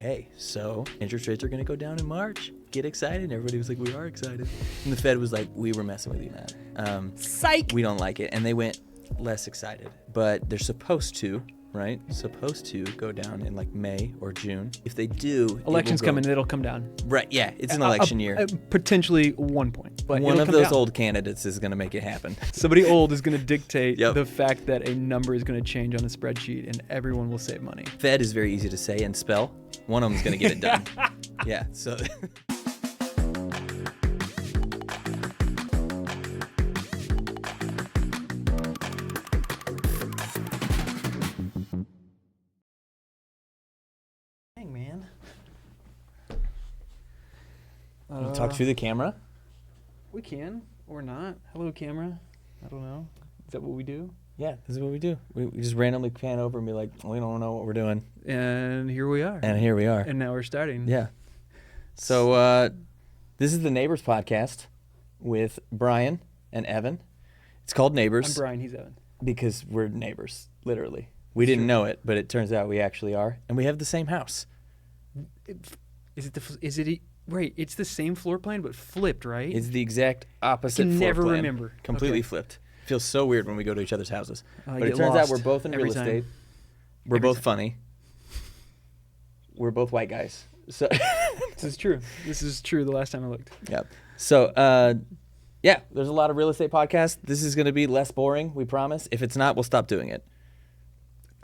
hey, so interest rates are going to go down in March. Get excited. And everybody was like, we are excited. And the Fed was like, we were messing with you, man. Psych! We don't like it. And they went less excited. But they're supposed to, right? Supposed to go down in like May or June. If they do... Elections coming, it'll come down. Right, yeah. It's an election year. Potentially 1 point. But one of those down. old candidates is going to make it happen. Somebody old is going to dictate Yep. the fact that a number is going to change on a spreadsheet and everyone will save money. Fed is very easy to say and spell. One of them's going to get it done. Yeah, so... Dang, man. We'll talk through the camera. We can, or not. Hello, camera. I don't know. Is that what we do? Yeah, this is what we do. We just randomly pan over and be like, we don't know what we're doing. And here we are. And here we are. And now we're starting. Yeah. So this is the Neighbors podcast with Brian and Evan. It's called Neighbors. I'm Brian, he's Evan. Because we're neighbors, literally. We didn't know it, but it turns out we actually are. And we have the same house. Right, it's the same floor plan, but flipped, right? It's the exact opposite I can floor never plan. remember. Completely Okay. flipped. Feels so weird when we go to each other's houses. But it get turns out lost we're both in real every time. estate. We're Every both time. funny. We're both white guys. So This is true. This is true the last time I looked. Yep. So, yeah, there's a lot of real estate podcasts. This is going to be less boring, we promise. If it's not, we'll stop doing it.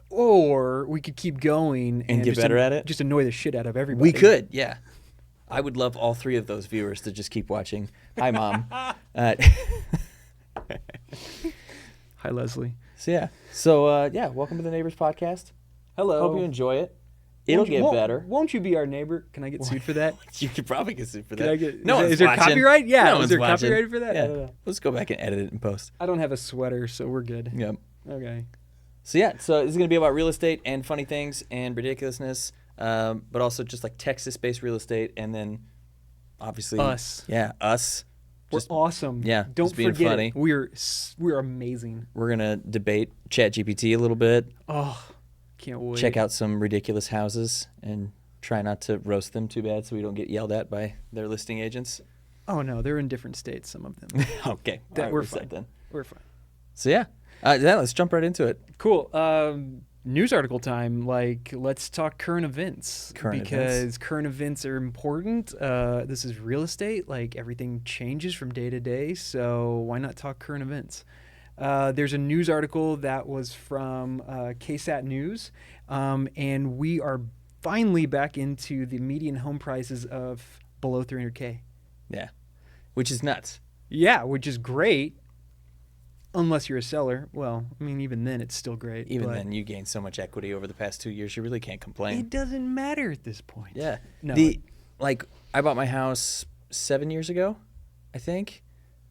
Or we could keep going And get just better at it? Just annoy the shit out of everybody. We could, yeah. I would love all three of those viewers to just keep watching. Hi, Mom. Hi, Leslie. So, yeah. So, yeah, welcome to the Neighbors podcast. Hello. Hope you enjoy it. It'll get better. Won't you be our neighbor? Can I get sued for that? You could probably get sued for that. Can I get? No one's is there watching. copyright? Yeah. No is one's there watching. copyright for that? Yeah. I don't know. Let's go back and edit it and post. I don't have a sweater, so we're good. Yep. Okay. So yeah, so this is going to be about real estate and funny things and ridiculousness, but also just like Texas-based real estate, and then obviously Us. Yeah, us. We're Just- awesome. yeah, Don't just being forget funny. it. We're amazing. We're gonna debate ChatGPT a little bit, Oh, can't wait. check out some ridiculous houses, and try not to roast them too bad, so we don't get yelled at by their listing agents. Oh no, they're in different states. Some of them. Okay, That all right, we're set fine. then. We're fine. So yeah, let's jump right into it. Cool. News article time. Like, let's talk current events. Because current events are important. This is real estate. Like, everything changes from day to day. So why not talk current events? There's a news article that was from KSAT News. And we are finally back into the median home prices of below 300K. Yeah, which is nuts. Yeah, which is great. Unless you're a seller. Well, I mean, even then, it's still great. Even but then, you gained so much equity over the past 2 years, you really can't complain. it doesn't matter at this point. Yeah. No. I bought my house 7 years ago, I think,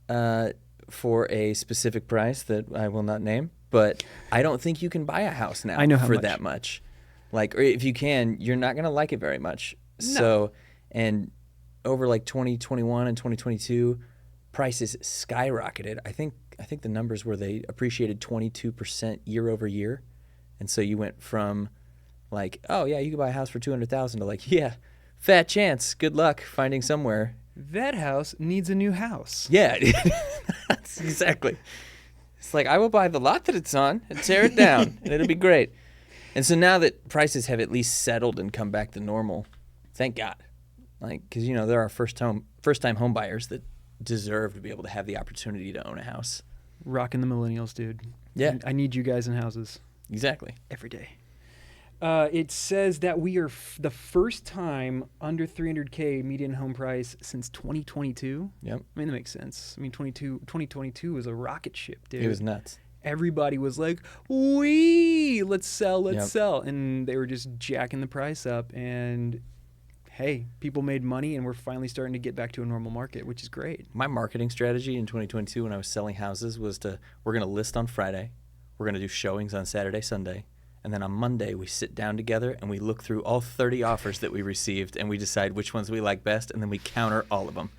for a specific price that I will not name. But I don't think you can buy a house now I know how for much. that much. Like, or if you can, you're not going to like it very much. No. So, and over like 2021 and 2022, prices skyrocketed. I think the numbers were they appreciated 22% year over year. And so you went from like, oh yeah, you could buy a house for 200,000 to like, yeah, fat chance. Good luck finding somewhere. That house needs a new house. Yeah, that's exactly. It's like, I will buy the lot that it's on and tear it down and it'll be great. And so now that prices have at least settled and come back to normal, thank God. Like, cause there are first time home buyers that deserve to be able to have the opportunity to own a house. Rocking the millennials, dude. Yeah. I need you guys in houses Exactly. every day. It says that we are the first time under 300K median home price since 2022. Yep. I mean, that makes sense. I mean, 2022 was a rocket ship, dude. It was nuts. Everybody was like, let's sell. Yep. And they were just jacking the price up. And hey, people made money and we're finally starting to get back to a normal market, which is great. My marketing strategy in 2022 when I was selling houses was we're going to list on Friday. We're going to do showings on Saturday, Sunday. And then on Monday, we sit down together and we look through all 30 offers that we received and we decide which ones we like best. And then we counter all of them.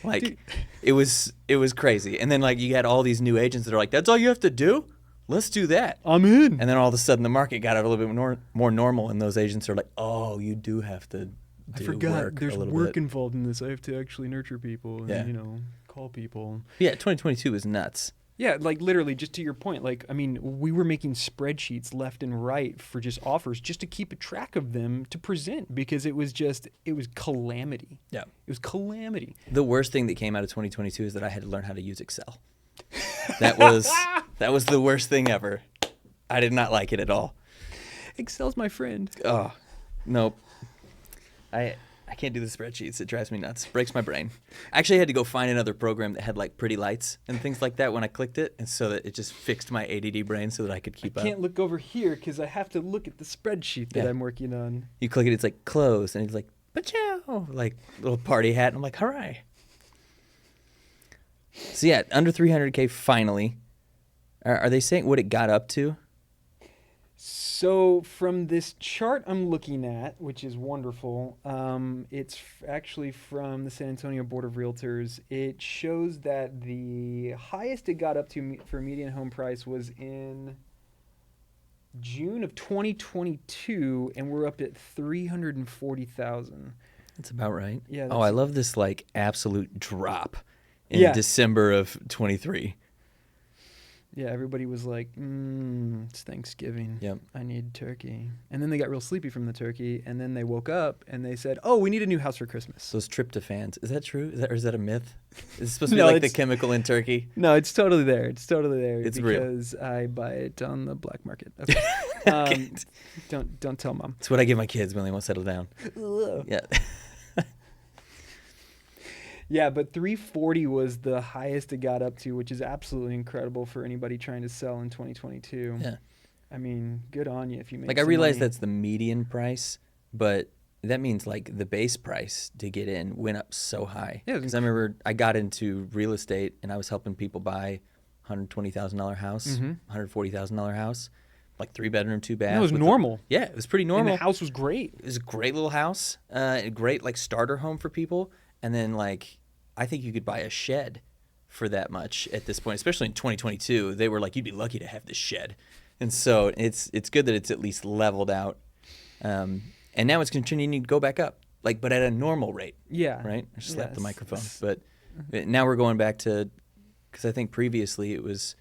Like, Dude. it was crazy. And then like you had all these new agents that are like, that's all you have to do? let's do that. I'm in. And then all of a sudden the market got a little bit more normal, and those agents are like, oh, you do have to I forgot work there's a little work bit. involved in this. I have to actually nurture people and, call people. Yeah, 2022 is nuts. Yeah, like literally, just to your point, like, I mean, we were making spreadsheets left and right for just offers just to keep a track of them to present because it was calamity. Yeah. It was calamity. The worst thing that came out of 2022 is that I had to learn how to use Excel. That was the worst thing ever. I did not like it at all. Excel's my friend. Oh, nope. I can't do the spreadsheets. It drives me nuts. Breaks my brain. I actually had to go find another program that had like pretty lights and things like that when I clicked it, and so that it just fixed my ADD brain so that I could keep up. I can't look over here because I have to look at the spreadsheet that I'm working on. You click it, it's like close, and it's like, pachow, like little party hat, and I'm like, hooray. So yeah, under 300K finally. Are they saying what it got up to? So from this chart I'm looking at, which is wonderful, it's actually from the San Antonio Board of Realtors. It shows that the highest it got up to for median home price was in June of 2022, and we're up at 340,000. That's about right. Yeah. Oh, I love this like absolute drop in December of 23. Yeah, everybody was like, it's Thanksgiving. Yep. I need turkey. And then they got real sleepy from the turkey, and then they woke up and they said, oh, we need a new house for Christmas. Those tryptophans. Is that true? Or is that a myth? Is it supposed to be like the chemical in turkey? No, it's totally there. It's totally there. It's real. Because I buy it on the black market. Okay. Don't tell Mom. It's what I give my kids when they won't settle down. Yeah. Yeah, but 340 was the highest it got up to, which is absolutely incredible for anybody trying to sell in 2022. Yeah. I mean, good on you if you make Like I some realize money. that's the median price, but that means like the base price to get in went up so high. Yeah, because I remember I got into real estate and I was helping people buy $120,000 house, $140,000 house, like 3-bedroom, 2-bath. It was normal. Yeah, it was pretty normal. And the house was great. It was a great little house, a great like starter home for people. And then like, I think you could buy a shed for that much at this point, especially in 2022. They were like, you'd be lucky to have this shed. And so it's good that it's at least leveled out. And now it's continuing to go back up, like, but at a normal rate. Yeah. Right? I just slapped the microphone. But now we're going back to, because I think previously it was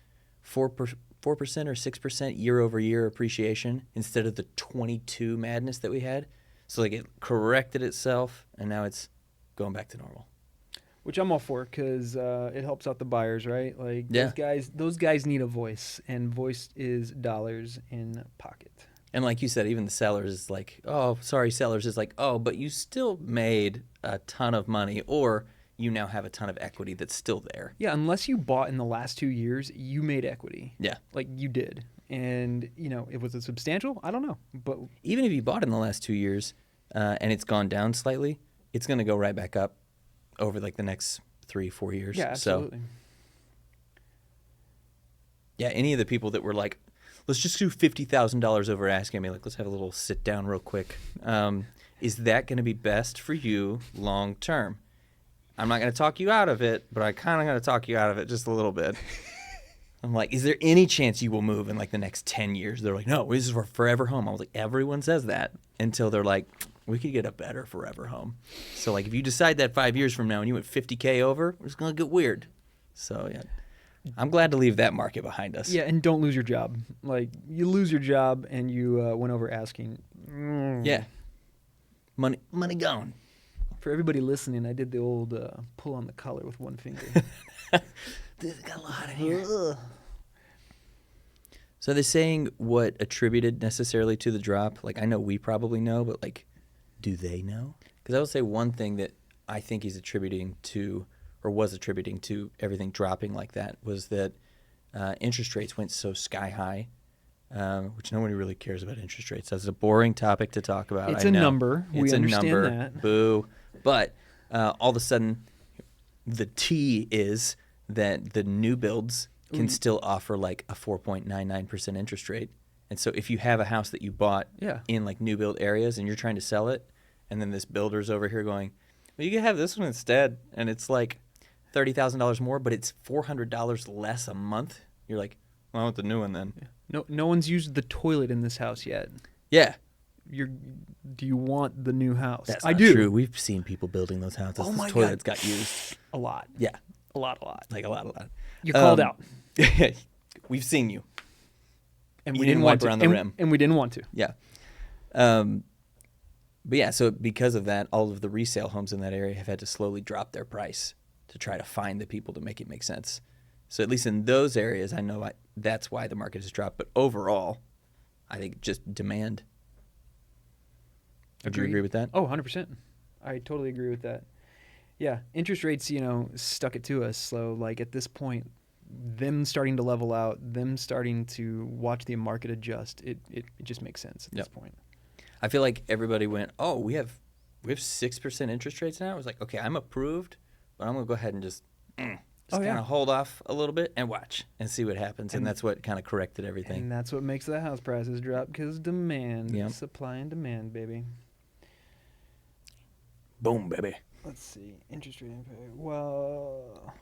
4% or 6% year over year appreciation instead of the 22 madness that we had. So like it corrected itself and now it's going back to normal. Which I'm all for because it helps out the buyers, right? Like Yeah. those guys need a voice, and voice is dollars in pocket. And like you said, even the sellers is like, oh, sorry, sellers is like, oh, but you still made a ton of money, or you now have a ton of equity that's still there. Yeah, unless you bought in the last 2 years, you made equity. Yeah. Like you did. And, it was substantial? I don't know. But even if you bought in the last 2 years and it's gone down slightly, it's going to go right back up over like the next 3-4 years. yeah, absolutely. So, yeah, any of the people that were like, let's just do $50,000 over asking me, like, let's have a little sit down real quick. Is that going to be best for you long term? I'm not going to talk you out of it, but I kind of going to talk you out of it just a little bit. I'm like, is there any chance you will move in like the next 10 years? They're like, no, this is our forever home. I was like, everyone says that until they're like, we could get a better forever home. So like if you decide that 5 years from now and you went 50K over, it's going to get weird. So yeah, I'm glad to leave that market behind us. Yeah, and don't lose your job. Like you lose your job and you went over asking. Yeah. Money gone. For everybody listening, I did the old pull on the collar with one finger. This got a lot in here. So they're saying what attributed necessarily to the drop? Like I know we probably know, but like, do they know? Because I will say one thing that I think he's attributing to, or was attributing to everything dropping like that, was that interest rates went so sky high, which nobody really cares about interest rates. That's a boring topic to talk about. It's I a know. number. It's We a understand number. that. Boo. But all of a sudden, the T is that the new builds can still offer like a 4.99% interest rate. And so if you have a house that you bought in like new build areas and you're trying to sell it, and then this builder's over here going, well, you can have this one instead, and it's like $30,000 more, but it's $400 less a month. You're like, Well, I want the new one then. Yeah. No one's used the toilet in this house yet. Yeah. Do you want the new house? That's I not do. true. We've seen people building those houses. Oh my toilets God. got used. A lot. Yeah. A lot. Like a lot. You're called out. We've seen you. And You we didn't didn't wipe want to. around the rim. And we didn't want to. Yeah. But yeah, so because of that, all of the resale homes in that area have had to slowly drop their price to try to find the people to make it make sense. So at least in those areas, I know that's why the market has dropped. But overall, I think just demand. Would you agree with that? Oh, 100%. I totally agree with that. Yeah, interest rates, stuck it to us. So, like, at this point, them starting to level out, them starting to watch the market adjust, it just makes sense at this point. I feel like everybody went, oh, we have 6% interest rates now. I was like, okay, I'm approved, but I'm going to go ahead and just kind of hold off a little bit and watch and see what happens. And that's what kind of corrected everything. And that's what makes the house prices drop, because demand, supply and demand, baby. Boom, baby. Let's see. Interest rate impact. Well,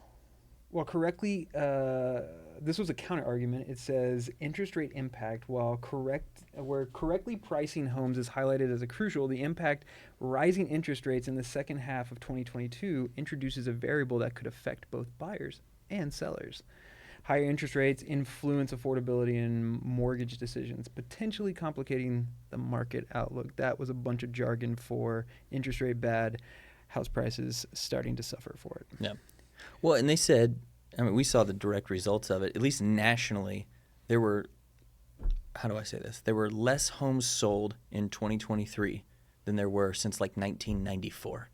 correctly, this was a counter argument. It says interest rate impact, where correctly pricing homes is highlighted as a crucial, the impact rising interest rates in the second half of 2022 introduces a variable that could affect both buyers and sellers. Higher interest rates influence affordability and mortgage decisions, potentially complicating the market outlook. That was a bunch of jargon for interest rate bad, house prices starting to suffer for it. Yeah. Well, and they said, we saw the direct results of it. At least nationally, there were, how do I say this? There were less homes sold in 2023 than there were since like 1994.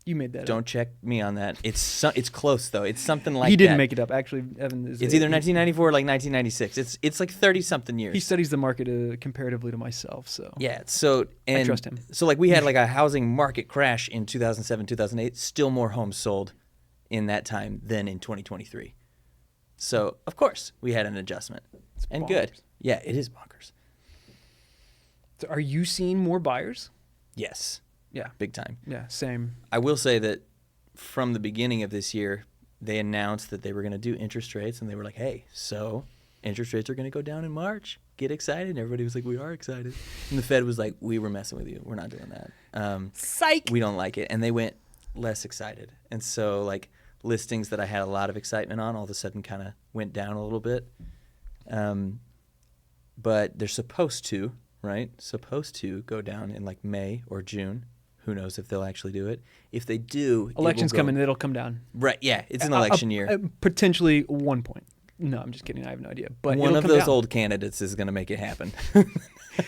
You made that Don't up. check me on that. It's close, though. It's something like that. He didn't make it up. Actually, Evan is... It's either 1994 or like 1996. It's like 30-something years. He studies the market comparatively to myself, so... Yeah, so... And I trust him. So like we had like a housing market crash in 2007, 2008. Still more homes sold in that time than in 2023. So, of course, we had an adjustment. It's and bonkers. Good. Yeah, it is bonkers. So are you seeing more buyers? Yes. Yeah. Big time. Yeah, same. I will say that from the beginning of this year, they announced that they were going to do interest rates, and they were like, hey, so interest rates are going to go down in March. Get excited. And everybody was like, we are excited. And the Fed was like, we were messing with you. We're not doing that. Psych! We don't like it. And they went less excited. And so, like, listings that I had a lot of excitement on all of a sudden kind of went down a little bit. But they're supposed to, right? Supposed to go down in, like, May or June. Who knows if they'll actually do it. If they do... Elections coming, it'll come down. Right, yeah. It's an election year. Potentially 1 point. No, I'm just kidding. I have no idea. But one of those old candidates is going to make it happen.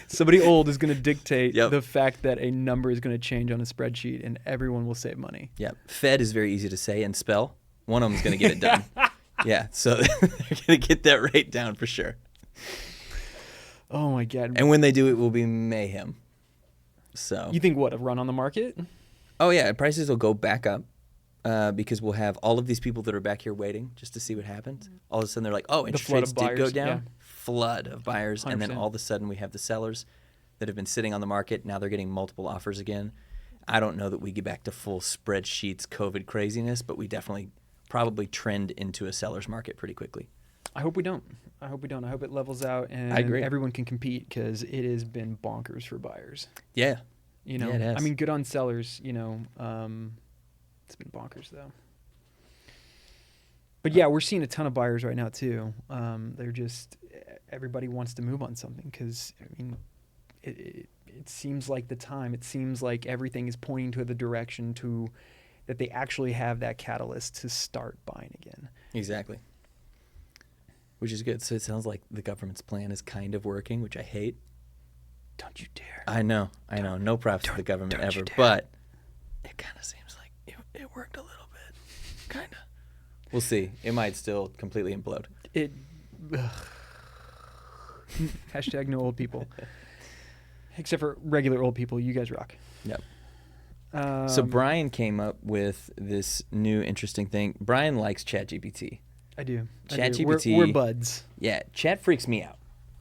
Somebody old is going to dictate Yep. the fact that a number is going to change on a spreadsheet, and everyone will save money. Yeah. Fed is very easy to say and spell. One of them is going to get it done. Yeah, so they're going to get that rate down for sure. Oh, my God. And when they do, it will be mayhem. So you think what, a run on the market? Oh yeah, prices will go back up because we'll have all of these people that are back here waiting just to see what happens. All of a sudden they're like, oh, interest rates did go down. Yeah. Flood of buyers, 100%. And then 100%. all of a sudden we have the sellers that have been sitting on the market. Now they're getting multiple offers again. I don't know that we get back to full spreadsheets COVID craziness, but we definitely probably trend into a seller's market pretty quickly. I hope we don't. I hope it levels out and I agree. everyone can compete, because it has been bonkers for buyers. Yeah. Yeah, it has. I mean, good on sellers, it's been bonkers though. But yeah, we're seeing a ton of buyers right now too. They're just, everybody wants to move on something, because I mean, it seems like the time. It seems like everything is pointing to the direction to that they actually have that catalyst to start buying again. Exactly. Which is good. So it sounds like the government's plan is kind of working, which I hate. Don't you dare. I know. No props to the government ever, but it kind of seems like it worked a little bit. Kind of. We'll see. It might still completely implode. Hashtag no old people. Except for regular old people. You guys rock. Yep. So Brian came up with this new interesting thing. Brian likes ChatGPT. I do. ChatGPT. We're buds. Yeah, chat freaks me out.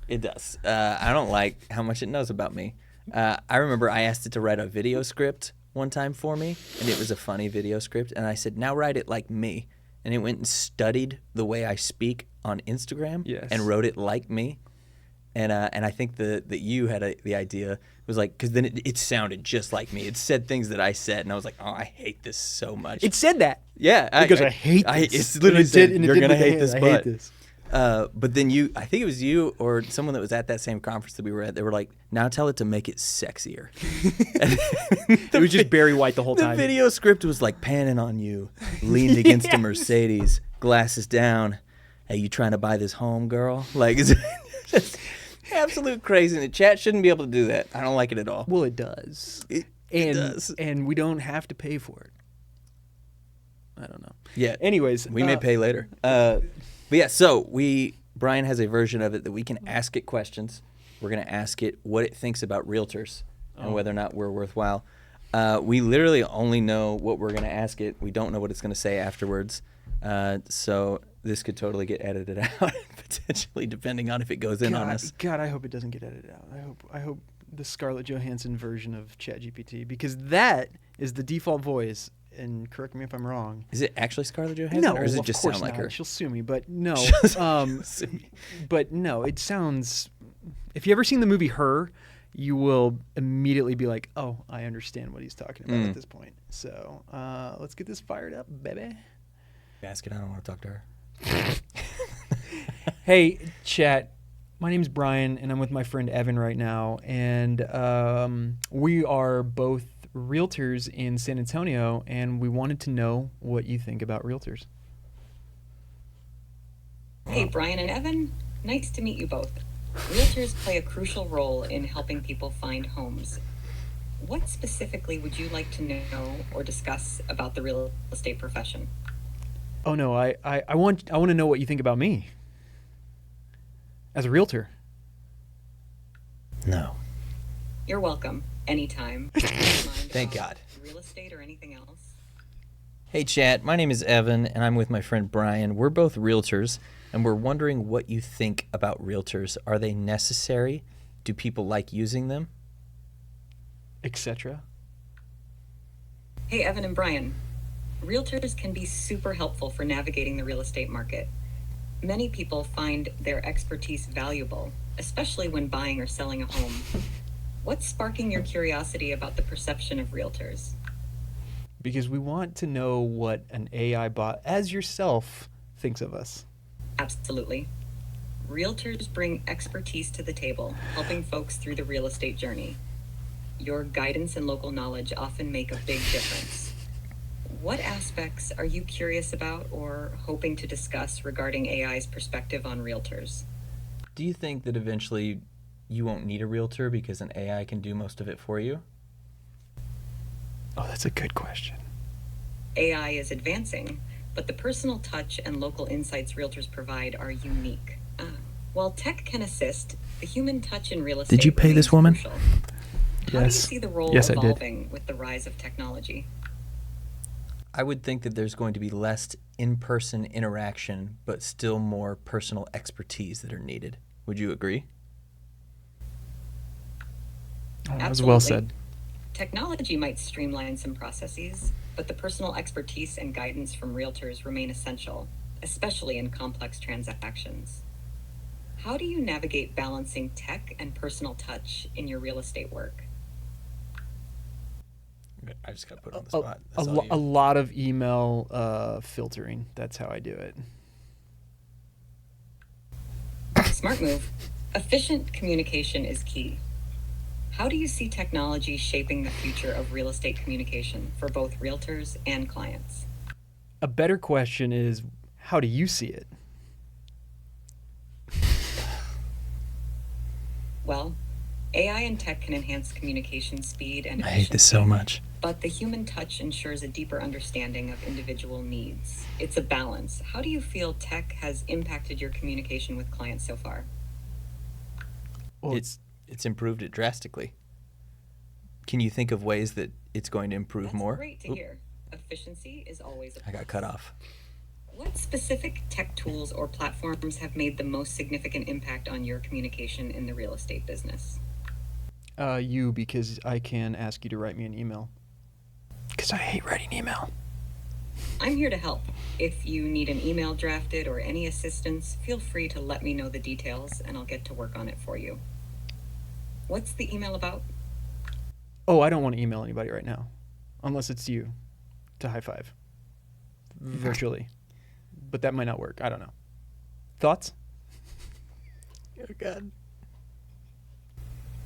It does. I don't like how much it knows about me. I remember I asked it to write a video script one time for me, and it was a funny video script. And I said, now write it like me. And it went and studied the way I speak on Instagram Yes. and wrote it like me. And I think that you had the idea was like, because then it sounded just like me. It said things that I said, and I was like, oh, I hate this so much. It said that. Yeah. Because I hate this. It's literally said, you're going to hate this, I but. hate this. But then I think it was you or someone that was at that same conference that we were at. They were like, now tell it to make it sexier. It was just Barry White the whole time. The video script was like panning on you, leaned against a Mercedes, glasses down. Hey, you trying to buy this home, girl? Like, it's just absolute crazy. And the chat shouldn't be able to do that. I don't like it at all. Well, it does. It does. And we don't have to pay for it. I don't know. Yeah. Anyways. We may pay later. But yeah, so Brian has a version of it that we can ask it questions. We're going to ask it what it thinks about realtors and whether or not we're worthwhile. We literally only know what we're going to ask it. We don't know what it's going to say afterwards. So this could totally get edited out, potentially, depending on if it goes in on us. God, I hope it doesn't get edited out. I hope the Scarlett Johansson version of ChatGPT, because that is the default voice. And correct me if I'm wrong. Is it actually Scarlett Johansson, no, or does it just sound not. like her? She'll sue me, but no. But no, it sounds. If you ever seen the movie Her, you will immediately be like, "Oh, I understand what he's talking about at this point." So let's get this fired up, baby. Ask it. I don't want to talk to her. Hey, chat. My name's Brian, and I'm with my friend Evan right now, and we are both realtors in San Antonio, and we wanted to know what you think about realtors. Hey, Brian and Evan. Nice to meet you both. Realtors play a crucial role in helping people find homes. What specifically would you like to know or discuss about the real estate profession? Oh no, I want to know what you think about me as a realtor. No. You're welcome. Anytime. Thank God. Real estate or anything else? Hey, chat. My name is Evan, and I'm with my friend Brian. We're both realtors, and we're wondering what you think about realtors. Are they necessary? Do people like using them? Etc. Hey, Evan and Brian. Realtors can be super helpful for navigating the real estate market. Many people find their expertise valuable, especially when buying or selling a home. What's sparking your curiosity about the perception of realtors? Because we want to know what an AI bot, as yourself, thinks of us. Absolutely. Realtors bring expertise to the table, helping folks through the real estate journey. Your guidance and local knowledge often make a big difference. What aspects are you curious about or hoping to discuss regarding AI's perspective on realtors? Do you think that eventually you won't need a realtor because an AI can do most of it for you? Oh, that's a good question. AI is advancing, but the personal touch and local insights realtors provide are unique. While tech can assist, the human touch in real estate. Did you pay this woman? Crucial. How do you see the role Yes, I did. evolving with the rise of technology? I would think that there's going to be less in-person interaction, but still more personal expertise that are needed. Would you agree? Oh, that was well said. Technology might streamline some processes, but the personal expertise and guidance from realtors remain essential, especially in complex transactions. How do you navigate balancing tech and personal touch in your real estate work? I just got put on the spot. A lot of email filtering. That's how I do it. Smart move. Efficient communication is key. How do you see technology shaping the future of real estate communication for both realtors and clients? A better question is, how do you see it? Well, AI and tech can enhance communication speed and I efficiency. hate this so much. But the human touch ensures a deeper understanding of individual needs. It's a balance. How do you feel tech has impacted your communication with clients so far? Well, It's improved it drastically. Can you think of ways that it's going to improve That's more? great to hear. Efficiency is always a I got plus. cut off. What specific tech tools or platforms have made the most significant impact on your communication in the real estate business? because I can ask you to write me an email. Because I hate writing email. I'm here to help. If you need an email drafted or any assistance, feel free to let me know the details and I'll get to work on it for you. What's the email about? Oh, I don't want to email anybody right now, unless it's you to high five virtually. But that might not work. I don't know. Thoughts? Oh, God.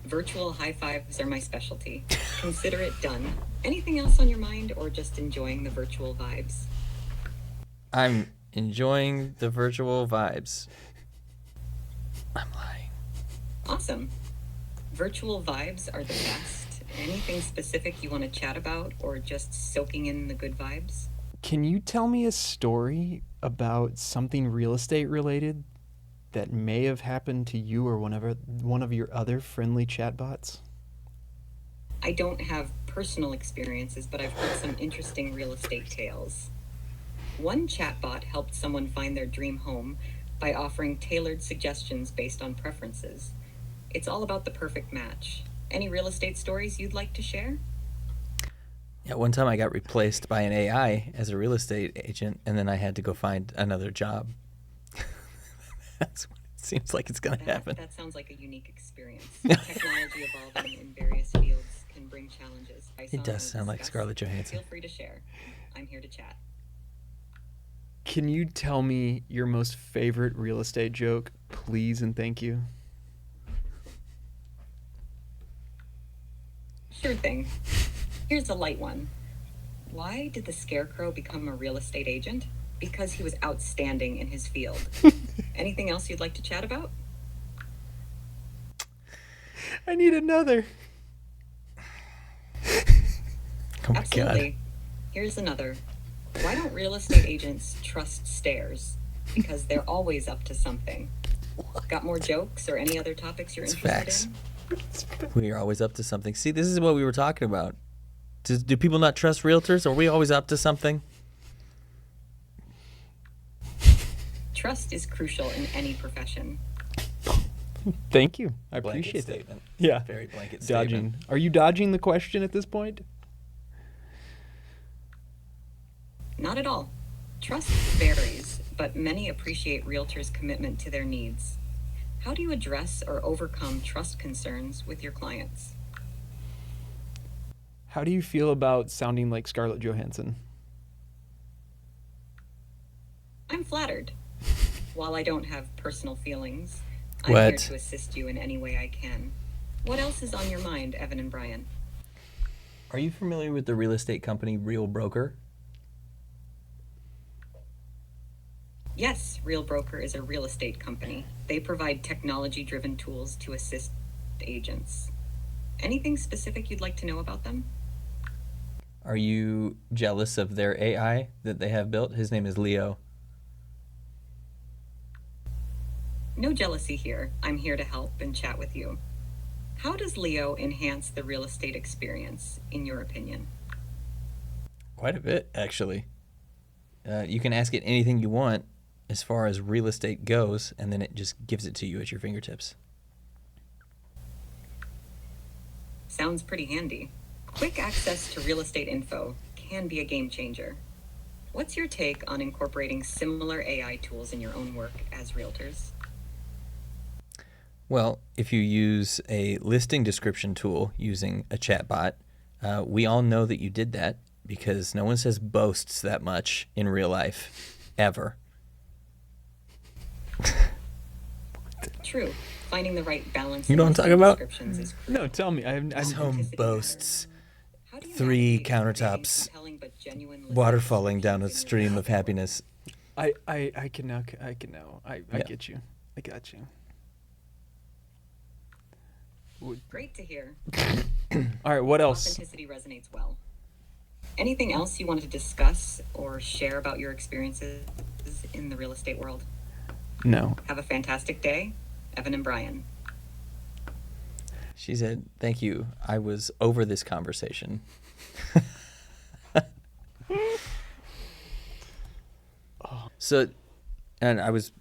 Virtual high fives are my specialty. Consider it done. Anything else on your mind or just enjoying the virtual vibes? I'm enjoying the virtual vibes. I'm lying. Awesome. Virtual vibes are the best. Anything specific you want to chat about or just soaking in the good vibes? Can you tell me a story about something real estate related that may have happened to you or one of your other friendly chatbots? I don't have personal experiences, but I've heard some interesting real estate tales. One chatbot helped someone find their dream home by offering tailored suggestions based on preferences. It's all about the perfect match. Any real estate stories you'd like to share? Yeah, one time I got replaced by an AI as a real estate agent, and then I had to go find another job. That's what it seems like it's going to happen. That sounds like a unique experience. Technology evolving in various fields can bring challenges. It does sound like Scarlett Johansson. Feel free to share. I'm here to chat. Can you tell me your most favorite real estate joke, please and thank you? Sure thing. Here's a light one. Why did the Scarecrow become a real estate agent? Because he was outstanding in his field. Anything else you'd like to chat about? I need another. Oh my Absolutely. God. Here's another. Why don't real estate agents trust stairs? Because they're always up to something. Got more jokes or any other topics you're It's interested facts. in? We are always up to something. See, this is what we were talking about. Do people not trust realtors? Are we always up to something? Trust is crucial in any profession. Thank you. I Blanket appreciate that. statement. Yeah. Very blanket Dodging. statement. Are you dodging the question at this point? Not at all. Trust varies, but many appreciate realtors' commitment to their needs. How do you address or overcome trust concerns with your clients? How do you feel about sounding like Scarlett Johansson? I'm flattered. While I don't have personal feelings, I'm What? here to assist you in any way I can. What else is on your mind, Evan and Brian? Are you familiar with the real estate company Real Broker? Yes, Real Broker is a real estate company. They provide technology-driven tools to assist agents. Anything specific you'd like to know about them? Are you jealous of their AI that they have built? His name is Leo. No jealousy here. I'm here to help and chat with you. How does Leo enhance the real estate experience, in your opinion? Quite a bit, actually. You can ask it anything you want as far as real estate goes, and then it just gives it to you at your fingertips. Sounds pretty handy. Quick access to real estate info can be a game changer. What's your take on incorporating similar AI tools in your own work as realtors? Well, if you use a listing description tool using a chatbot, we all know that you did that because no one says boasts that much in real life, ever. True. Finding the right balance. You know in what I'm talking about? descriptions is crucial. No, tell me. This home Authenticity boasts How do you 3 navigate creating countertops, compelling but genuine listing water falling down a descriptions in your stream of real world? happiness. I can now. I Yeah. get you. I got you. Great to hear. All right. What else? Authenticity resonates well. Anything else you wanted to discuss or share about your experiences in the real estate world? No. Have a fantastic day, Evan and Brian. She said, "Thank you. I was over this conversation." So, and I was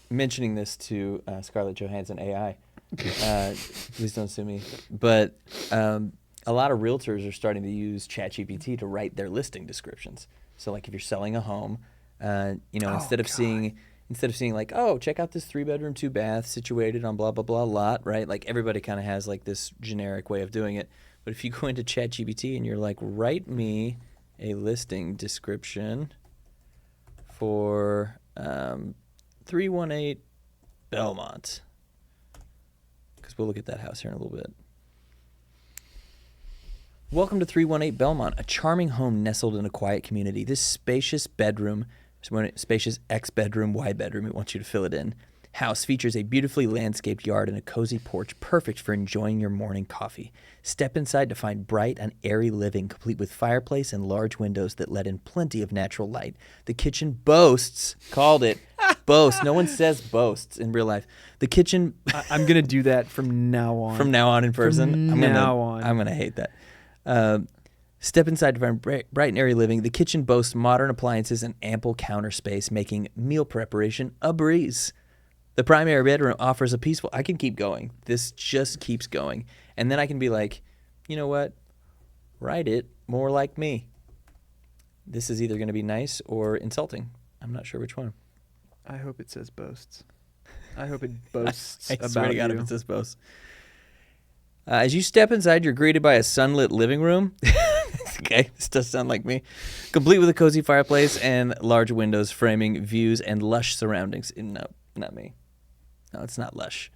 mentioning this to Scarlett Johansson AI. Please don't sue me. But a lot of realtors are starting to use ChatGPT to write their listing descriptions. So like if you're selling a home, instead of seeing like, oh, check out this 3-bedroom, 2-bath situated on blah, blah, blah lot, right? Like everybody kind of has like this generic way of doing it. But if you go into ChatGPT and you're like, write me a listing description for 318 Belmont, because we'll look at that house here in a little bit. Welcome to 318 Belmont, a charming home nestled in a quiet community. This spacious X-bedroom, Y-bedroom, it wants you to fill it in, house features a beautifully landscaped yard and a cozy porch perfect for enjoying your morning coffee. Step inside to find bright and airy living, complete with fireplace and large windows that let in plenty of natural light. The kitchen boasts, called it, boasts. No one says boasts in real life. The kitchen... I'm going to do that from now on. From now on in person? I'm going to hate that. Step inside to find bright and airy living. The kitchen boasts modern appliances and ample counter space, making meal preparation a breeze. The primary bedroom offers a peaceful... I can keep going. This just keeps going. And then I can be like, you know what? Write it more like me. This is either going to be nice or insulting. I'm not sure which one. I hope it says boasts. I hope it boasts I about swear to God you. if it says boasts. As you step inside, you're greeted by a sunlit living room. Okay, this does sound like me. Complete with a cozy fireplace and large windows framing views and lush surroundings. No, not me. No, it's not lush.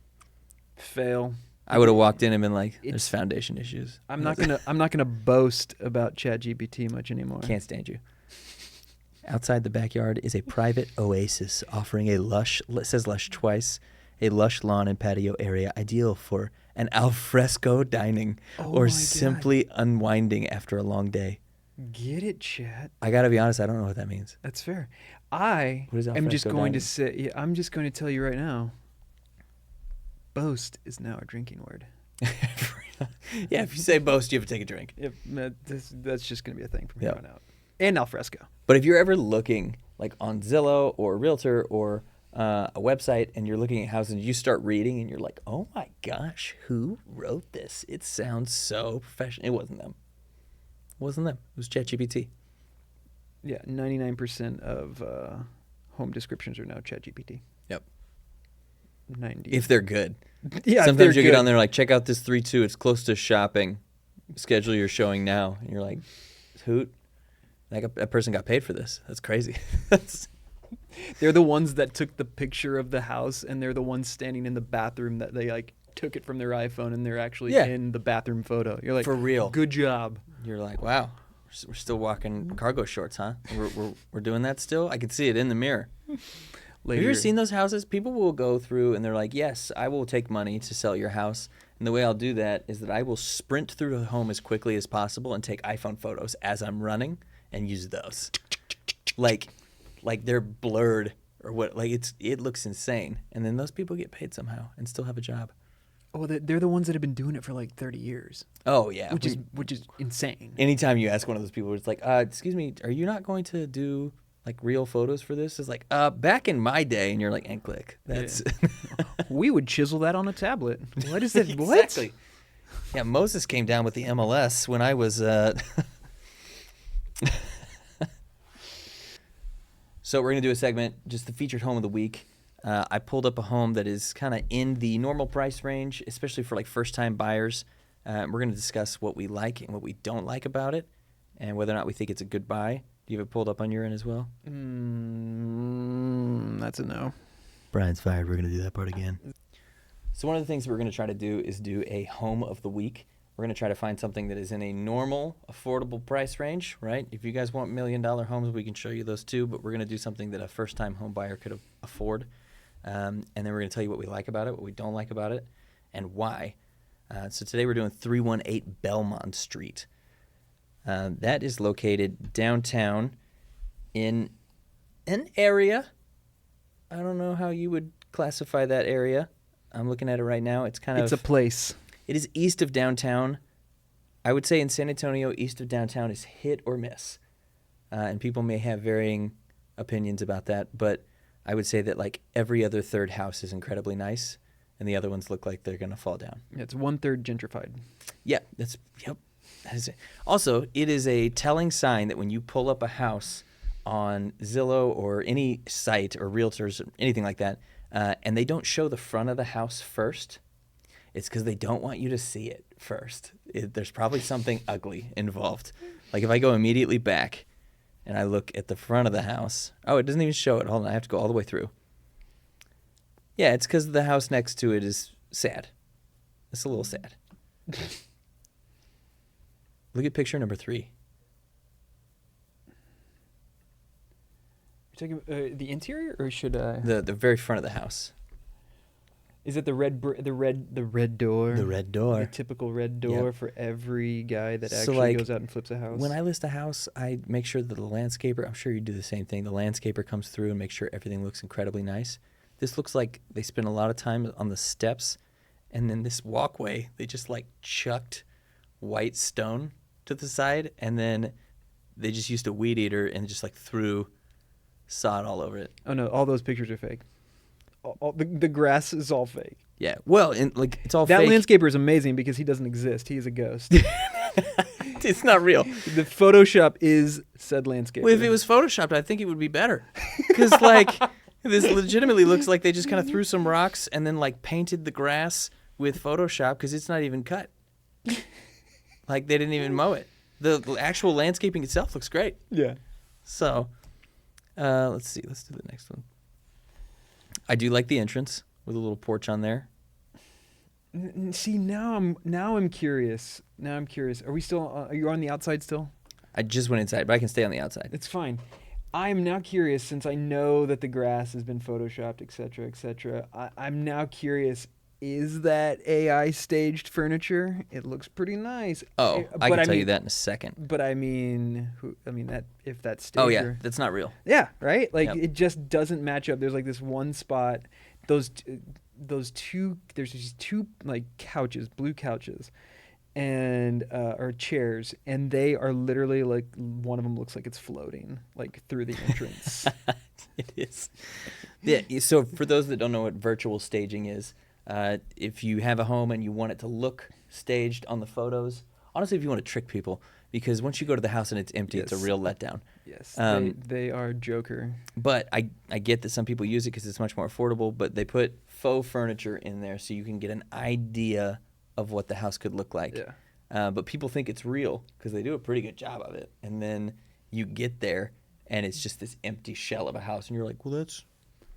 Fail. I would have walked in and been like, "There's foundation issues." I'm not gonna boast about ChatGPT much anymore. Can't stand you. Outside the backyard is a private oasis offering a lush, it says lush twice, a lush lawn and patio area ideal for an alfresco dining or simply unwinding after a long day. Get it, chat? I gotta be honest, I don't know what that means. That's fair. What is I'm just alfresco going dining? to say. Yeah, I'm just going to tell you right now. Boast is now a drinking word. Yeah, if you say boast, you have to take a drink. Yep, that's just going to be a thing from Yep. here on out. And alfresco. But if you're ever looking like on Zillow or Realtor or a website and you're looking at houses and you start reading and you're like, oh my gosh, who wrote this? It sounds so professional. It wasn't them. It wasn't them. It was ChatGPT. Yeah, 99% of home descriptions are now ChatGPT. Yep. 90. If they're good. Yeah, Sometimes you get on there like, check out this 3-2. It's close to shopping. Schedule your showing now. And you're like, hoot. Like a person got paid for this. That's crazy. They're the ones that took the picture of the house, and they're the ones standing in the bathroom that they like took it from their iPhone, and they're actually in the bathroom photo. You're like, for real. Good job. You're like, wow, we're still walking cargo shorts, huh? We're doing that still? I can see it in the mirror. Later. Have you ever seen those houses? People will go through and they're like, yes, I will take money to sell your house. And the way I'll do that is that I will sprint through the home as quickly as possible and take iPhone photos as I'm running and use those. Like they're blurred or what? Like it looks insane. And then those people get paid somehow and still have a job. Oh, they're the ones that have been doing it for like 30 years. Oh yeah, which is insane. Anytime you ask one of those people, it's like, excuse me, are you not going to do like real photos for this? It's like, back in my day, and you're like, and click. That's we would chisel that on a tablet. What is that? Exactly. What? Yeah, Moses came down with the MLS when I was. So we're gonna do a segment, just the featured home of the week. I pulled up a home that is kind of in the normal price range, especially for like first-time buyers. We're going to discuss what we like and what we don't like about it, and whether or not we think it's a good buy. Do you have it pulled up on your end as well? That's a no. Brian's fired. We're going to do that part again. So one of the things we're going to try to do is do a home of the week. We're going to try to find something that is in a normal, affordable price range, right? If you guys want $1 million homes, we can show you those too, but we're going to do something that a first-time home buyer could afford. And then we're going to tell you what we like about it, what we don't like about it, and why. So today we're doing 318 Belmont Street. That is located downtown in an area. I don't know how you would classify that area. I'm looking at it right now. It's a place. It is east of downtown. I would say in San Antonio, east of downtown is hit or miss. And people may have varying opinions about that, but I would say that like every other third house is incredibly nice, and the other ones look like they're going to fall down. Yeah, it's 1/3 gentrified. Yeah, Also, it is a telling sign that when you pull up a house on Zillow or any site or realtors or anything like that, and they don't show the front of the house first, it's because they don't want you to see it first. There's probably something ugly involved. Like if I go immediately back and I look at the front of the house, oh, it doesn't even show it. Hold on, I have to go all the way through. Yeah, it's because the house next to it is sad. It's a little sad. Look at picture number 3. You're talking the interior, or should I? The very front of the house. Is it the red door? The red door. The typical red door for every guy that So, actually like, goes out and flips a house. When I list a house, I make sure that the landscaper, I'm sure you do the same thing, the landscaper comes through and makes sure everything looks incredibly nice. This looks like they spent a lot of time on the steps, and then this walkway, they just like chucked white stone to the side, and then they just used a weed eater and just like threw sod all over it. Oh no, all those pictures are fake. The grass is all fake. Yeah, well, it's all that fake. landscaper is amazing because he doesn't exist. He is a ghost. It's not real. The Photoshop is said landscaper. Well, if it was photoshopped, I think it would be better. Because, like, this legitimately looks like they just kind of threw some rocks and then, like, painted the grass with Photoshop because it's not even cut. Like, they didn't even mow it. The actual landscaping itself looks great. Yeah. So, let's see. Let's do the next one. I do like the entrance with a little porch on there. See, now I'm curious. Now I'm curious. Are we still? Are you on the outside still? I just went inside, but I can stay on the outside. It's fine. I'm now curious, since I know that the grass has been photoshopped, etc., etc. I'm now curious. Is that AI staged furniture? It looks pretty nice. Oh, I can tell you that in a second. But I mean, that if that's staged. Oh yeah, that's not real. Yeah, right. Like Yep. it just doesn't match up. There's like this one spot. There's these two like couches, blue couches, and or chairs, and they are literally like one of them looks like it's floating like through the entrance. It is. Yeah. So for those that don't know what virtual staging is. If you have a home and you want it to look staged on the photos, honestly, if you want to trick people, because once you go to the house and it's empty, Yes. it's a real letdown. Yes, they are Joker. But I get that some people use it because it's much more affordable, but they put faux furniture in there so you can get an idea of what the house could look like. Yeah. But people think it's real because they do a pretty good job of it. And then you get there and it's just this empty shell of a house, and you're like, well, that's...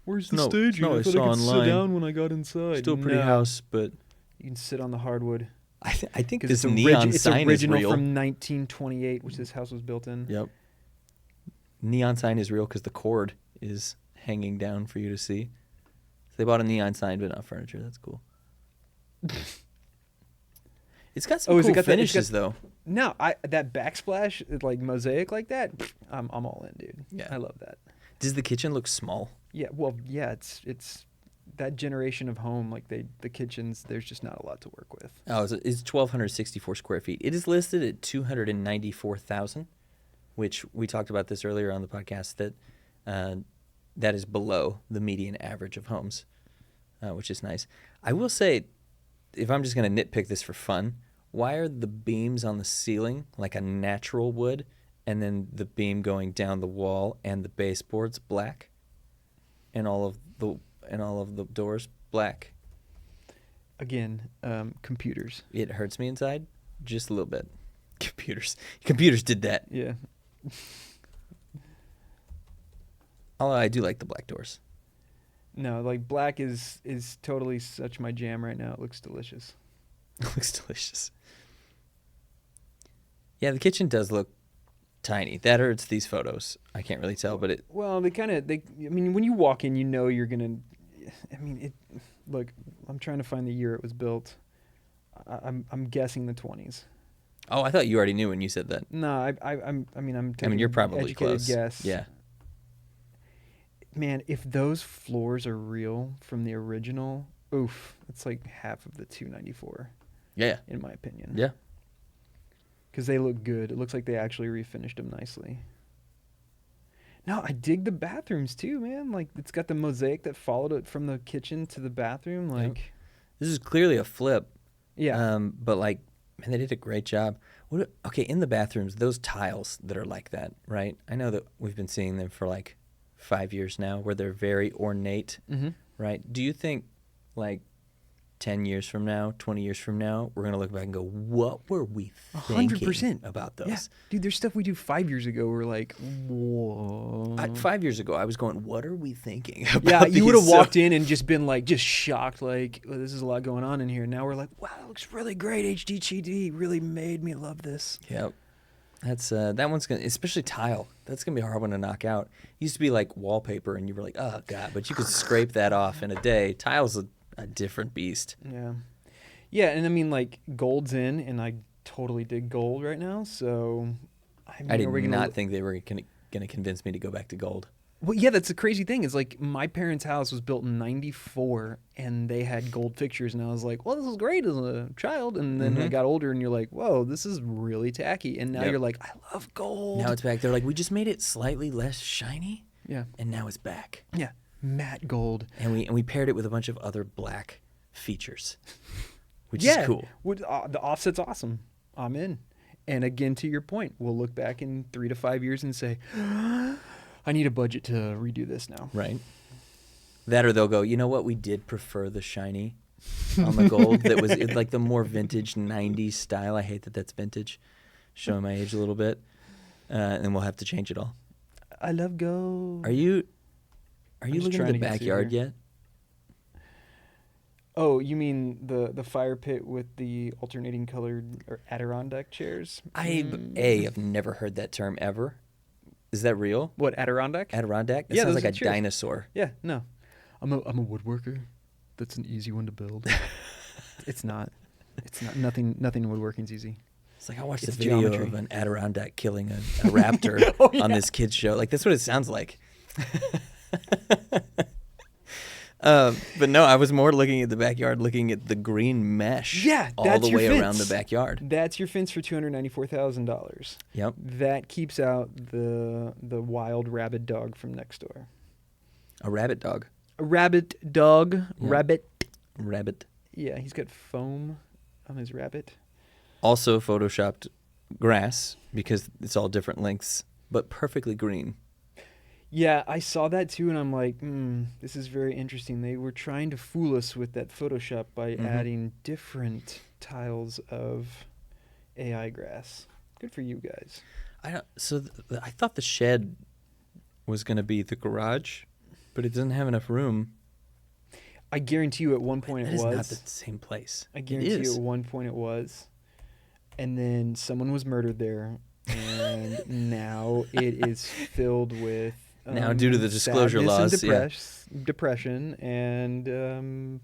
Where's the No, staging? no, I I thought saw I could sit online. down when I got inside. Still a pretty No. house, but You can sit on the hardwood. I think 'Cause this it's neon it's sign is original real. from 1928, which this house was built in. Yep. Neon sign is real because the cord is hanging down for you to see. So they bought a neon sign, but not furniture. That's cool. It's got some Oh, has it cool got that- it's finishes, got- though. No, that backsplash, like mosaic like that, I'm all in, dude. Yeah. I love that. Does the kitchen look small? Yeah, well, yeah, it's that generation of home, like the kitchens, there's just not a lot to work with. Oh, it's 1,264 square feet. It is listed at 294,000, which we talked about this earlier on the podcast, that that is below the median average of homes, which is nice. I will say, if I'm just going to nitpick this for fun, why are the beams on the ceiling like a natural wood, and then the beam going down the wall and the baseboards black, and all of the doors black? Again, computers. It hurts me inside just a little bit. Computers did that. Yeah. Although I do like the black doors. No, like black is totally such my jam right now. It looks delicious. It looks delicious. Yeah, the kitchen does look tiny. That hurts these photos. I can't really tell, but it... Well, I mean, when you walk in, you know you're going to, look, I'm trying to find the year it was built. I'm guessing the 20s. Oh, I thought you already knew when you said that. No, I'm taking you're an probably educated close. guess. Yeah. Man, if those floors are real from the original, oof, it's like half of the 294, Yeah. in my opinion. Yeah. Because they look good. It looks like they actually refinished them nicely. No, I dig the bathrooms too, man. Like, it's got the mosaic that followed it from the kitchen to the bathroom. Like, This is clearly a flip. yeah. But, like, man, they did a great job. Okay, in the bathrooms, those tiles that are like that, right? I know that we've been seeing them for like 5 years now, where they're very ornate, right? Do you think, like, 10 years from now, 20 years from now, we're going to look back and go, what were we thinking 100% about those? Yeah. Dude, there's stuff we do 5 years ago. We're like, whoa. 5 years ago, I was going, what are we thinking about Yeah, you would have these? walked in and just been like, just shocked, like, oh, this is a lot going on in here. Now we're like, wow, it looks really great. HDTV really made me love this. Yep. That's that one's gonna, especially tile. That's gonna be a hard one to knock out. It used to be like wallpaper, and you were like, oh god, but you could scrape that off in a day. Tile's a different beast. Yeah. Yeah, and I mean, like, gold's in, and I totally dig gold right now, so... I did not think they were going to convince me to go back to gold. Well, yeah, that's the crazy thing. Is like, my parents' house was built in '94, and they had gold fixtures, and I was like, well, this is great as a child, and then I got older, and you're like, whoa, this is really tacky, and now you're like, I love gold. Now it's back. They're like, we just made it slightly less shiny, Yeah. and now it's back. Yeah, matte gold. And we paired it with a bunch of other black features, which is cool. The offset's awesome. I'm in. And again, to your point, we'll look back in 3 to 5 years and say, I need a budget to redo this now. Right. That, or they'll go, you know what? We did prefer the shiny on the gold. That was like the more vintage 90s style. I hate that that's vintage. Showing my age a little bit. And we'll have to change it all. I love gold. Are you looking at the backyard yet? Oh, you mean the fire pit with the alternating colored or Adirondack chairs? I've never heard that term ever. Is that real? What, Adirondack? Adirondack? That Yeah, sounds those like are a chairs. dinosaur. Yeah, no. I'm a woodworker. That's an easy one to build. It's not. It's not. Nothing in woodworking's easy. It's like I watched It's a video geometry. of an Adirondack killing a raptor on this kid's show. Like, that's what it sounds like. But no, I was more looking at the backyard, looking at the green mesh all the way around the backyard. That's your fence for $294,000. Yep. That keeps out the wild rabid dog from next door. A rabbit dog. A rabbit dog. Yeah. Rabbit. Yeah, he's got foam on his rabbit. Also photoshopped grass because it's all different lengths, but perfectly green. Yeah, I saw that too, and I'm like, this is very interesting. They were trying to fool us with that Photoshop by adding different tiles of AI grass. Good for you guys. I thought the shed was going to be the garage, but it doesn't have enough room. I guarantee you at one point it was. It is not the same place. I guarantee you at one point it was. And then someone was murdered there, and now it is filled with... now, due to the disclosure laws, and depression, and no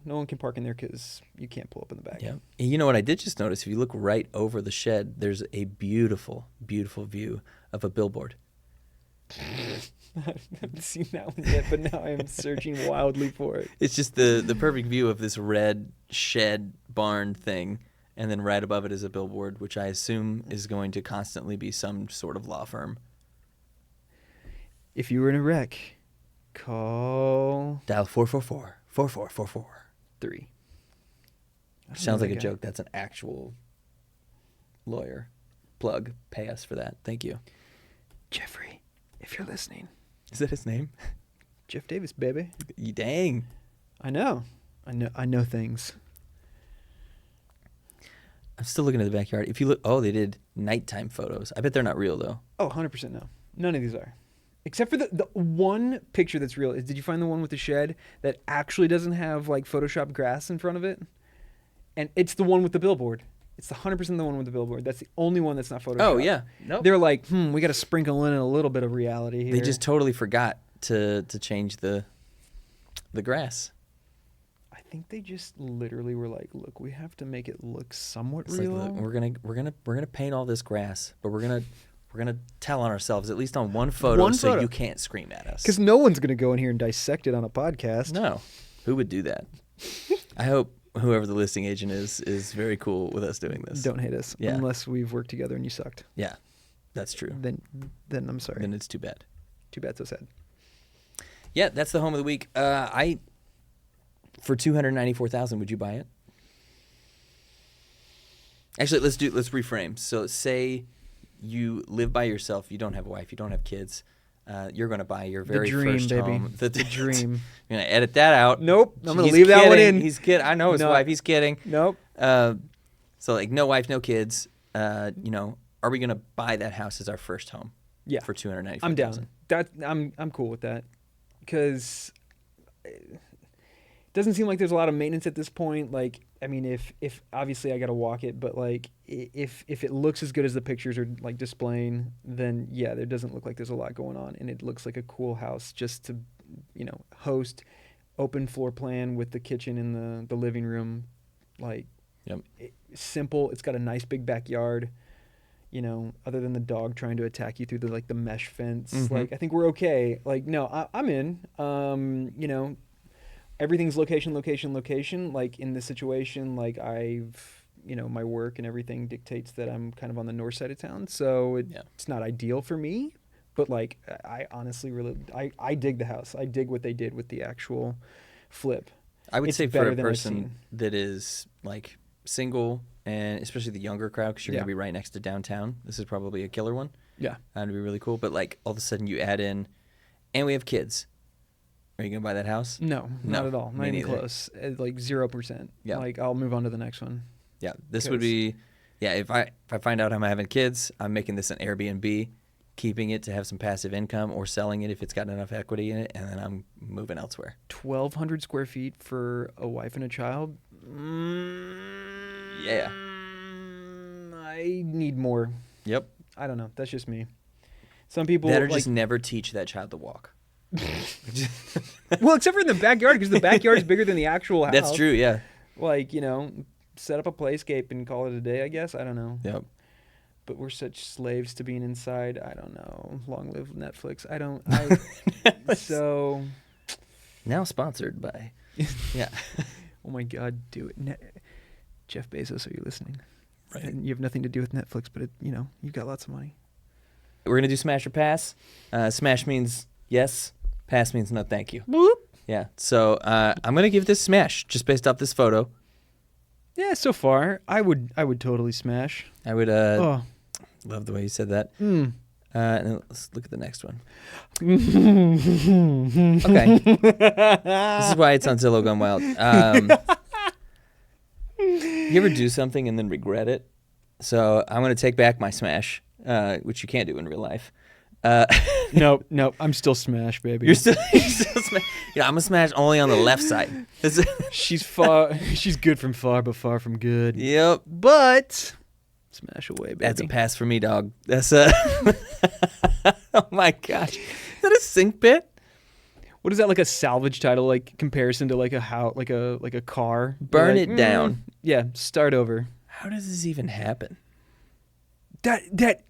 one can park in there because you can't pull up in the back. Yeah, and you know what I did just notice? If you look right over the shed, there's a beautiful, beautiful view of a billboard. I haven't seen that one yet, but now I am searching wildly for it. It's just the perfect view of this red shed barn thing, and then right above it is a billboard, which I assume is going to constantly be some sort of law firm. If you were in a wreck, call... Dial 444-4444. 3. Sounds like a joke. That's an actual lawyer. Plug. Pay us for that. Thank you. Jeffrey, if you're listening. Is that his name? Jeff Davis, baby. Dang. I know things. I'm still looking at the backyard. If you look... Oh, they did nighttime photos. I bet they're not real, though. Oh, 100% no. None of these are. Except for the one picture that's real. Did you find the one with the shed that actually doesn't have like Photoshop grass in front of it? And it's the one with the billboard. It's 100% the one with the billboard. That's the only one that's not Photoshop. Oh, yeah. Nope. They're like, we got to sprinkle in a little bit of reality here. They just totally forgot to change the grass. I think they just literally were like, look, we have to make it look somewhat It's real. like, look, we're gonna paint all this grass, but we're gonna tell on ourselves, at least on one photo, so you can't scream at us. Because no one's going to go in here and dissect it on a podcast. No. Who would do that? I hope whoever the listing agent is very cool with us doing this. Don't hate us. Yeah. Unless we've worked together and you sucked. Yeah, that's true. Then I'm sorry. Then it's too bad. Too bad, so sad. Yeah, that's the home of the week. For $294,000, would you buy it? Actually, let's reframe. So say you live by yourself. You don't have a wife. You don't have kids. You're going to buy your very first baby. home. The dream. You're going to edit that out. Nope. I'm going to He's leave that one kidding. in. He's kidding. I know his wife. He's kidding. Nope. So like no wife, no kids. Are we going to buy that house as our first home? Yeah. For $295,000. I'm down. I'm cool with that, because it doesn't seem like there's a lot of maintenance at this point. Like, I mean, if obviously I got to walk it, but like if it looks as good as the pictures are like displaying, then yeah, there doesn't look like there's a lot going on, and it looks like a cool house just to, host. Open floor plan with the kitchen in the living room, like, yep. Simple. It's got a nice big backyard. Other than the dog trying to attack you through the mesh fence, like, I think we're okay. Like, no, I'm in. Everything's location. Like, in this situation, like, my work and everything dictates that I'm kind of on the north side of town, so it's not ideal for me. But like, I honestly really, I dig the house. I dig what they did with the actual flip. I would It's say for better a than I've person seen. that is like single, and especially the younger crowd, because you're going to be right next to downtown, this is probably a killer one. Yeah. That'd be really cool. But like all of a sudden you add in, and we have kids. Are you going to buy that house? No, not at all. Not even neither. close. Like 0%. Yeah. Like, I'll move on to the next one. Yeah. This would be, if I find out I'm having kids, I'm making this an Airbnb, keeping it to have some passive income, or selling it if it's got enough equity in it, and then I'm moving elsewhere. 1,200 square feet for a wife and a child? Yeah. I need more. Yep. I don't know. That's just me. Some people Better just never teach that child to walk. Well, except for in the backyard, because the backyard is bigger than the actual house. That's true, yeah. Like, set up a playscape and call it a day, I guess. I don't know. Yep. But we're such slaves to being inside. I don't know. Long live Netflix. So. Now sponsored by. Yeah. Oh my God, do it. Jeff Bezos, are you listening? Right. And you have nothing to do with Netflix, but you've got lots of money. We're going to do smash or pass. Smash means yes. Pass means no thank you. Whoop. Yeah. So I'm going to give this smash just based off this photo. Yeah, so far, I would totally smash. I would love the way you said that. And then let's look at the next one. Okay. This is why it's on Zillow Gone Wild. You ever do something and then regret it? So I'm going to take back my smash, which you can't do in real life. Nope. I'm still smash, baby. You're still smash. Yeah, I'm a smash only on the left side. She's good from far, but far from good. Yep. But smash away, baby. That's a pass for me, dog. That's a. Oh my gosh, is that a sink pit? What is that, like a salvage title, like comparison to like a house, like a car? Burn Like, it down. Yeah, start over. How does this even happen? That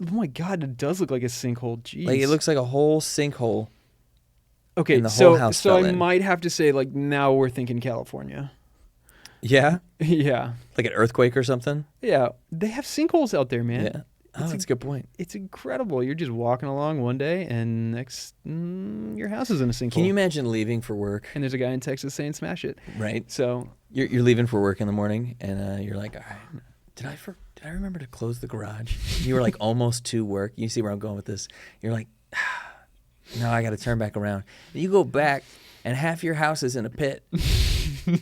oh my God, it does look like a sinkhole. Jeez. Like it looks like a whole sinkhole. Okay, and the whole house so fell I in. might have to say, like, now we're thinking California. Yeah, Yeah. like an earthquake or something. Yeah, they have sinkholes out there, man. Yeah. Oh, that's a good point. It's incredible. You're just walking along one day, and next, your house is in a sinkhole. Can you imagine leaving for work? And there's a guy in Texas saying, "Smash it." Right. So You're leaving for work in the morning, and you're like, all right, did I remember to close the garage? You were like almost to work. You see where I'm going with this? You're like, no, I got to turn back around. You go back, and half your house is in a pit,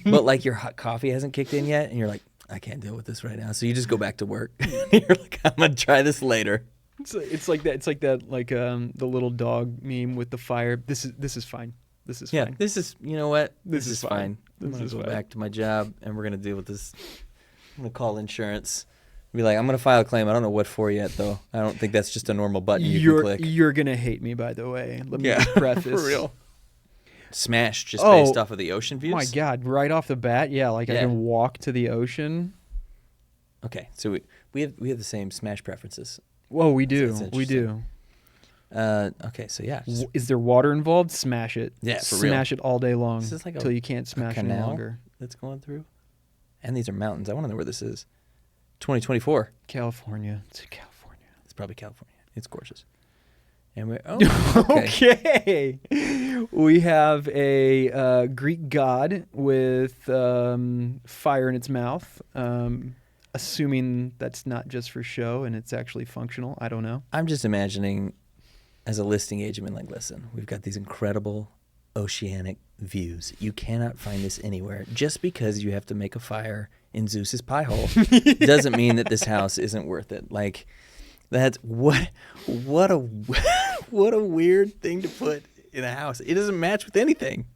but like your hot coffee hasn't kicked in yet, and you're like, I can't deal with this right now. So you just go back to work. You're like, I'm gonna try this later. it's like that. It's like that. Like the little dog meme with the fire. This is fine. This is Yeah, fine. this is, you know what? This is fine. I'm This gonna is go fine. back to my job, and we're gonna deal with this. I'm gonna call insurance. Be like, I'm gonna file a claim. I don't know what for yet, though. I don't think that's just a normal button you can click. You're gonna hate me, by the way. Let me just preface. For real. Smash just based off of the ocean views. My God! Right off the bat, yeah. Like I Yeah. can walk to the ocean. Okay, so we have the same smash preferences. Whoa, we do. That's We do. Okay, so yeah, just- Is there water involved? Smash it. Yeah, for real. Smash it all day long This is like until you can't smash any canal longer. that's going through, and these are mountains. I want to know where this is. 2024. California. It's in California. It's probably California. It's gorgeous. And we're okay. Okay. We have a Greek god with fire in its mouth. assuming that's not just for show and it's actually functional. I don't know. I'm just imagining as a listing agent, like, listen, we've got these incredible oceanic views. You cannot find this anywhere. Just because you have to make a fire in Zeus's pie hole doesn't mean that this house isn't worth it. Like, that's what a what a weird thing to put in a house. It doesn't match with anything.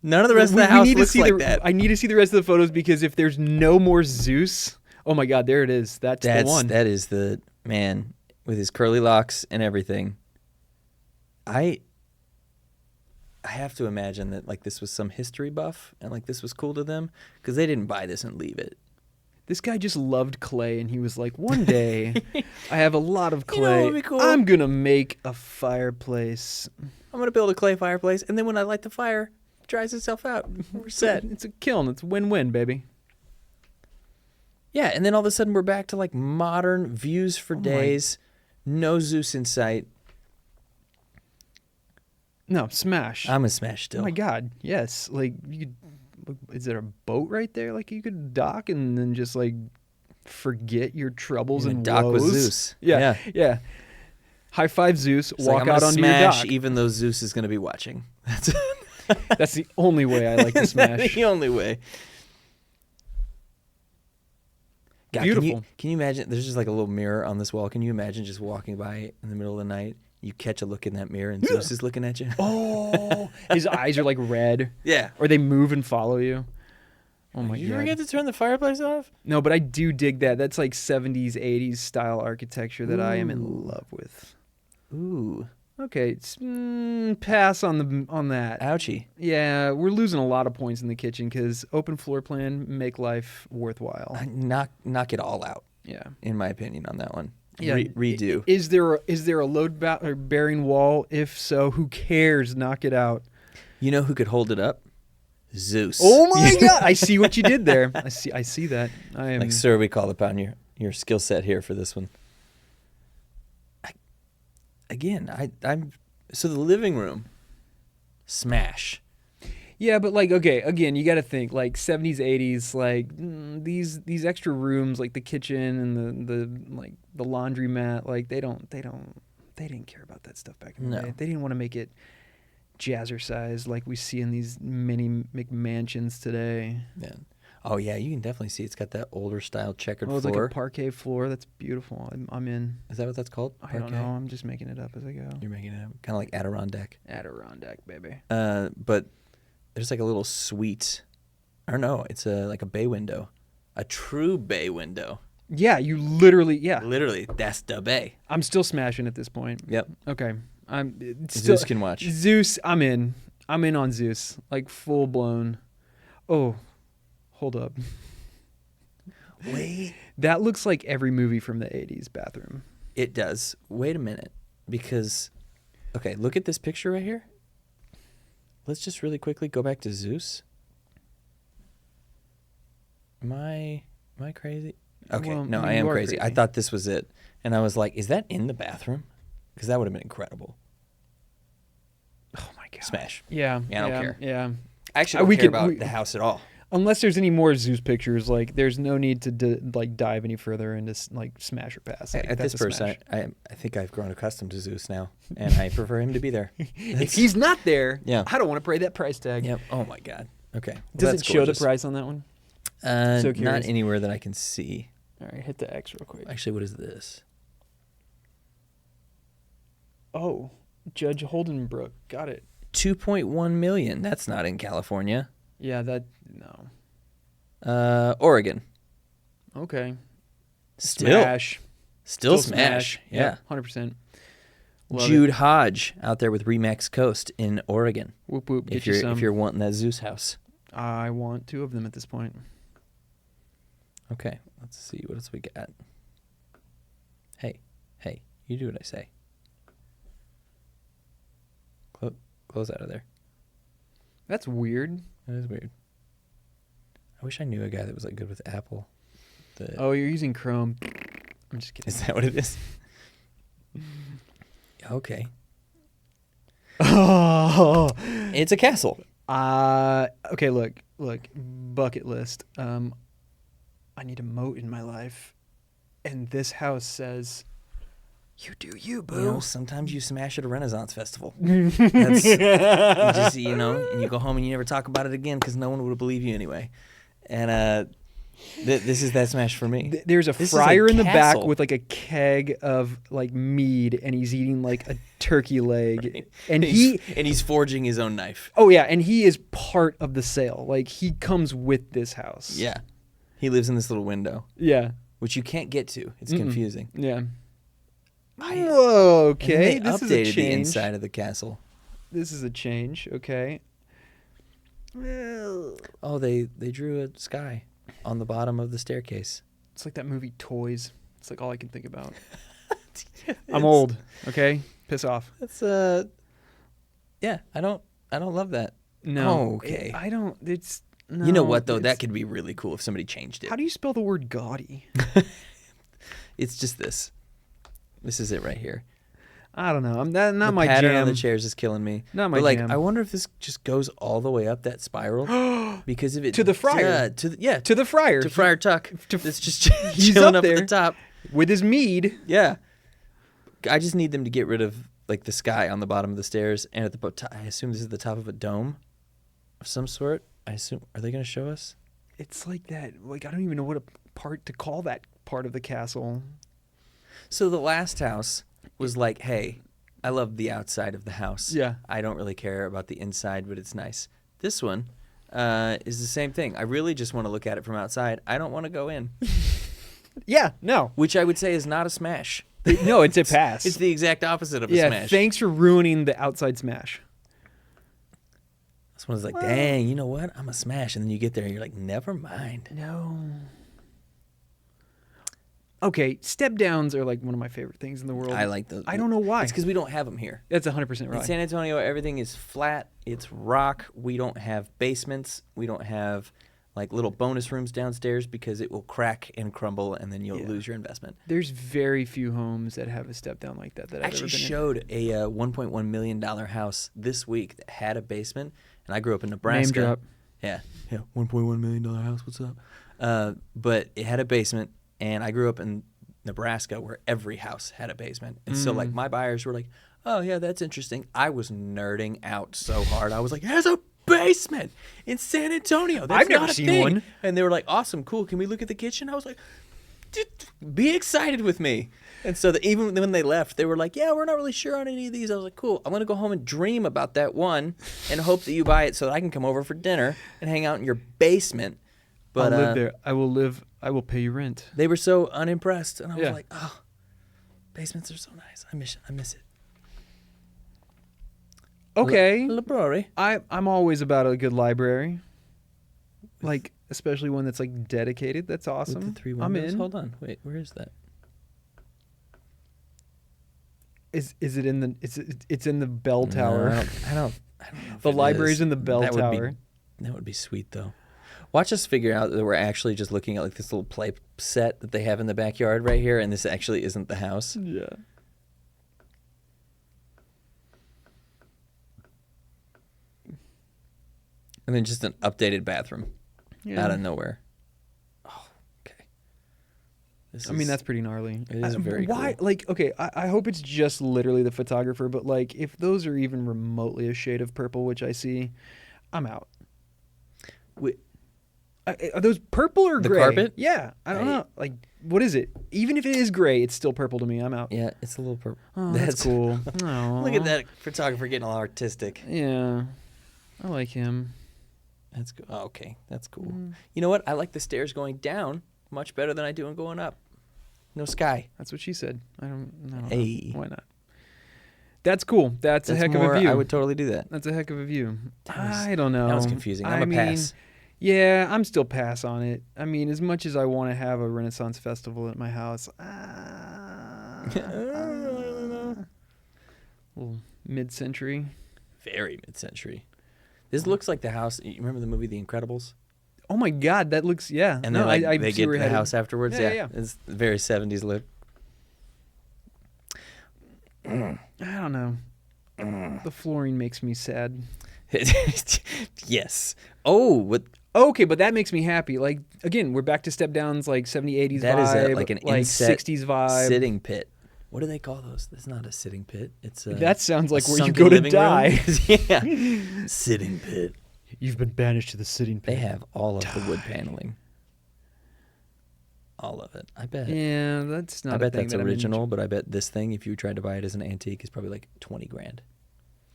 None of the rest of the house looks like that. I need to see the rest of the photos because if there's no more Zeus, oh my God, there it is. That's the one. That is the man with his curly locks and everything. I have to imagine that like this was some history buff and like this was cool to them because they didn't buy this and leave it. This guy just loved clay and he was like, one day I have a lot of clay. You know what would be cool? I'm going to make a fireplace. I'm going to build a clay fireplace and then when I light the fire, it dries itself out. We're set. It's a kiln. It's a win-win, baby. Yeah, and then all of a sudden we're back to like modern views for days. No Zeus in sight. No, smash. I'm a smash still. Oh my God, yes. Like, you could, is there a boat right there? Like, you could dock and then just like forget your troubles and dock woes. with Zeus. Yeah. High five Zeus. It's walk like, out onto your smash, dock. even though Zeus is going to be watching. That's the only way I like to smash. That's the only way. God, Beautiful. Can you imagine? There's just like a little mirror on this wall. Can you imagine just walking by in the middle of the night? You catch a look in that mirror and Zeus is looking at you. Oh, his eyes are like red. Yeah. Or they move and follow you. Oh my Did you God. forget to turn the fireplace off? No, but I do dig that. That's like 70s, 80s style architecture that I am in love with. Ooh. Okay, pass on that. Ouchie. Yeah, we're losing a lot of points in the kitchen because open floor plan make life worthwhile. Knock it all out. Yeah, in my opinion, on that one. Yeah, redo. Is there a load bearing wall? If so, who cares? Knock it out. You know who could hold it up? Zeus. Oh my God! I see what you did there. I see that. I am like, sir, we call upon your skill set here for this one. I'm so the living room, smash. Yeah, but like, okay, again, you got to think like 70s, 80s, like these extra rooms, like the kitchen and the like the laundromat, like they didn't care about that stuff back in the day. They didn't want to make it jazzercise like we see in these mini McMansions today. Yeah. Oh yeah, you can definitely see it's got that older style checkered floor. It's like a parquet floor. That's beautiful. I'm in. Is that what that's called? Parquet? I don't know. I'm just making it up as I go. You're making it up, kind of like Adirondack. Adirondack, baby. But there's like a little suite. Or no, it's like a bay window, a true bay window. Yeah, you literally. Yeah, literally, that's the bay. I'm still smashing at this point. Yep. Okay. Zeus can watch. Zeus, I'm in. I'm in on Zeus, like full blown. Oh. Hold up. Wait. That looks like every movie from the 80s bathroom. It does. Wait a minute. Because, okay, look at this picture right here. Let's just really quickly go back to Zeus. Am I crazy? Okay, Well, no, you I am are crazy. I thought this was it. And I was like, is that in the bathroom? Because that would have been incredible. Oh, my God. Smash. Yeah. I don't care. Yeah. I actually don't care about the house at all. Unless there's any more Zeus pictures, like there's no need to dive any further into like smash or pass. Like, At this person, I think I've grown accustomed to Zeus now, and I prefer him to be there. If he's not there, yeah. I don't want to pay that price tag. Yep. Oh my God. Okay. Well, Does it show the price on that one? So not anywhere that I can see. All right, hit the X real quick. Actually, what is this? Oh, Judge Holdenbrook. Got it. 2.1 million. That's not in California. Yeah, no. Oregon. Okay. Still smash. Still smash. Yeah. 100%. Jude Hodge out there with Remax Coast in Oregon. Whoop whoop. If you're wanting that Zeus house. I want 2 of them at this point. Okay. Let's see. What else we got? Hey. You do what I say. Close out of there. That's weird. That is weird. I wish I knew a guy that was like good with Apple. Oh, you're using Chrome. I'm just kidding. Is that what it is? Okay. Oh, it's a castle. Okay. Look. Bucket list. I need a moat in my life. And this house says, you do you, boo. You know, sometimes you smash at a Renaissance festival. That's, you just, you know, and you go home and you never talk about it again because no one would believe you anyway. And this is that smash for me. There's a friar in the back with like a keg of like mead, and he's eating like a turkey leg, Right. and he's forging his own knife. Oh yeah, and he is part of the sale. Like he comes with this house. Yeah, he lives in this little window. Yeah, which you can't get to. It's confusing. Yeah. Whoa, okay. This is a change. Updated the inside of the castle. This is a change. Okay. Oh, they drew a sky on the bottom of the staircase. It's like that movie Toys. It's like all I can think about. I'm old. Okay, piss off. That's yeah. I don't love that. No. Oh, okay. I don't. It's. No, you know what though? That could be really cool if somebody changed it. How do you spell the word gaudy? It's just this. This is it right here. I don't know. Not the my pattern jam. on the chairs is killing me. Not my but like, jam. I wonder if this just goes all the way up that spiral because if it to the friar. to the friar. To Friar Tuck. It's just he's chilling up up at there the top with his mead. Yeah. I just need them to get rid of like the sky on the bottom of the stairs and at the top. I assume this is the top of a dome of some sort. I assume. Are they going to show us? It's like that. Like I don't even know what part to call that part of the castle. So the last house was like, hey, I love the outside of the house. Yeah. I don't really care about the inside, but it's nice. This one is the same thing. I really just want to look at it from outside. I don't want to go in. Yeah, no. Which I would say is not a smash. No, it's a pass. It's the exact opposite of a yeah, smash. thanks for ruining the outside smash. This one's like, dang, you know what? I'm a smash. And then you get there and you're like, never mind. No. Okay, step downs are like one of my favorite things in the world. I like those. I don't know why. It's because we don't have them here. That's 100% right. In San Antonio, everything is flat. It's rock. We don't have basements. We don't have like little bonus rooms downstairs because it will crack and crumble and then you'll lose your investment. There's very few homes that have a step down like that. I actually showed a $1.1 million house this week that had a basement, and I grew up in Nebraska. Name drop. Yeah, $1.1 million house. What's up? But it had a basement. And I grew up in Nebraska where every house had a basement. And so, like, my buyers were like, oh, yeah, that's interesting. I was nerding out so hard. I was like, there's a basement in San Antonio. That's I've never not a seen thing. one. And they were like, awesome, cool. Can we look at the kitchen? I was like, be excited with me. And so even when they left, they were like, yeah, we're not really sure on any of these. I was like, cool. I'm going to go home and dream about that one and hope that you buy it so that I can come over for dinner and hang out in your basement. But, I'll live there. I will pay you rent. They were so unimpressed, and I was Yeah. like, "Oh, basements are so nice. I miss it." Okay. Library. I'm always about a good library. Like, especially one that's like dedicated. That's awesome. With the 3 I'm windows. in. Hold on. Wait, where is that? Is it in the it's in the bell tower. No, I don't know. If The it library's is. in the bell That would tower. That would be sweet, though. Watch us figure out that we're actually just looking at like this little play set that they have in the backyard right here, and this actually isn't the house. Yeah. And then just an updated bathroom Yeah. out of nowhere. Oh, okay. I mean, that's pretty gnarly. It is very Why? cool. Like, okay, I hope it's just literally the photographer, but like, if those are even remotely a shade of purple, which I see, I'm out. Are those purple or The gray? carpet? Yeah, I don't know. Like, what is it? Even if it is gray, it's still purple to me. I'm out. Yeah, it's a little purple. Oh, that's cool. Aw. Look at that photographer getting all artistic. Yeah, I like him. That's cool. Oh, okay, that's cool. You know what? I like the stairs going down much better than I do going up. No sky. That's what she said. I don't know. Hey. Why not? That's cool. That's a heck of a view. I would totally do that. That's a heck of a view. That was- I don't know. That was confusing. I'm a pass. Yeah, I'm still pass on it. I mean, as much as I want to have a Renaissance festival at my house, little mid-century. Very mid-century. This looks like the house. You remember the movie The Incredibles? Oh my God, that looks And then I they see get where to you're the house headed. afterwards. Yeah. It's very 70s look. I don't know. The flooring makes me sad. Yes. Oh, what? Okay, but that makes me happy. Like, again, we're back to step downs, like 70s, 80s That vibe. is like an like inset 60s vibe. sitting pit. What do they call those? That's not a sitting pit. It's That sounds like where you sunken go to living die. room. Yeah. Sitting pit. You've been banished to the sitting pit. They have all of the wood paneling. All of it. I bet. Yeah, that's not I a bet thing that's that original, but I bet this thing, if you tried to buy it as an antique, is probably like 20 grand.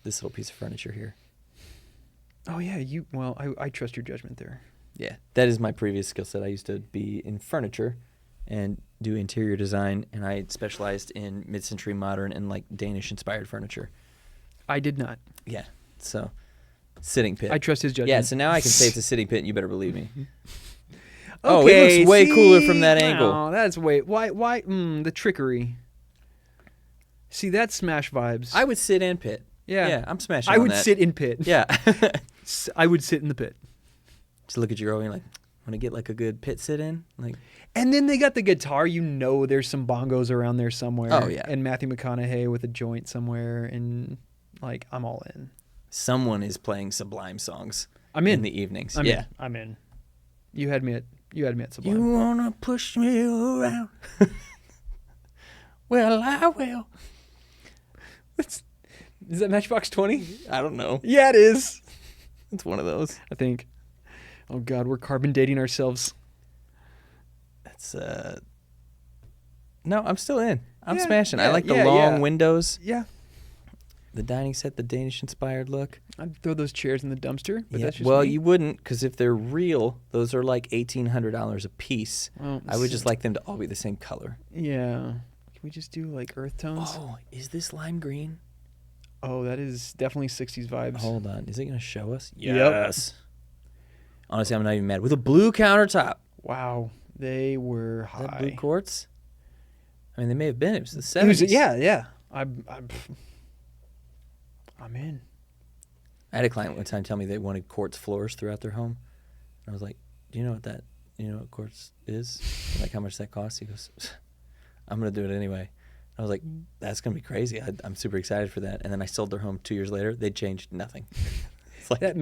This little piece of furniture here. Oh, yeah. I trust your judgment there. Yeah. That is my previous skill set. I used to be in furniture and do interior design, and I specialized in mid-century modern and like Danish-inspired furniture. I did not. Yeah. So, sitting pit. I trust his judgment. Yeah, so now I can say it's a sitting pit, and you better believe me. Okay, Oh, it looks way cooler from that angle. No, that's why? The trickery. See, that's Smash vibes. I would sit and pit. Yeah. Yeah, I'm smashing I on would that. sit in pit. Yeah. I would sit in the pit. Just look at your girl and you're like, want to get like a good pit sit in? Like, And then they got the guitar. There's some bongos around there somewhere. Oh, yeah. And Matthew McConaughey with a joint somewhere. And, like, I'm all in. someone is playing Sublime songs I'm in the evenings. I'm yeah. in. I'm in. You had me at Sublime. You want to push me around? Well, I will. Is that Matchbox 20? I don't know. Yeah, it is. It's one of those. I think. Oh, God, we're carbon dating ourselves. That's, no, I'm still in. I'm Yeah, smashing. I yeah, like the yeah, long yeah. windows, Yeah. the dining set, the Danish-inspired look. I'd throw those chairs in the dumpster, but Yeah. that's just Well, me. you wouldn't, because if they're real, those are like $1,800 a piece. Well, I would just like them to all be the same color. Yeah. Can we just do, like, earth tones? Oh, is this lime green? Oh, that is definitely 60s vibes. Hold on. Is it going to show us? Yep. Yes. Honestly, I'm not even mad. With a blue countertop. Wow. They were Is high. that blue quartz? I mean, they may have been. It was the It 70s. was, yeah. I'm in. I had a client one time tell me they wanted quartz floors throughout their home. And I was like, do you know what quartz is? Like, how much that costs? He goes, I'm going to do it anyway. I was like, that's going to be crazy. I'm super excited for that. And then I sold their home 2 years later. They changed nothing. It's like, That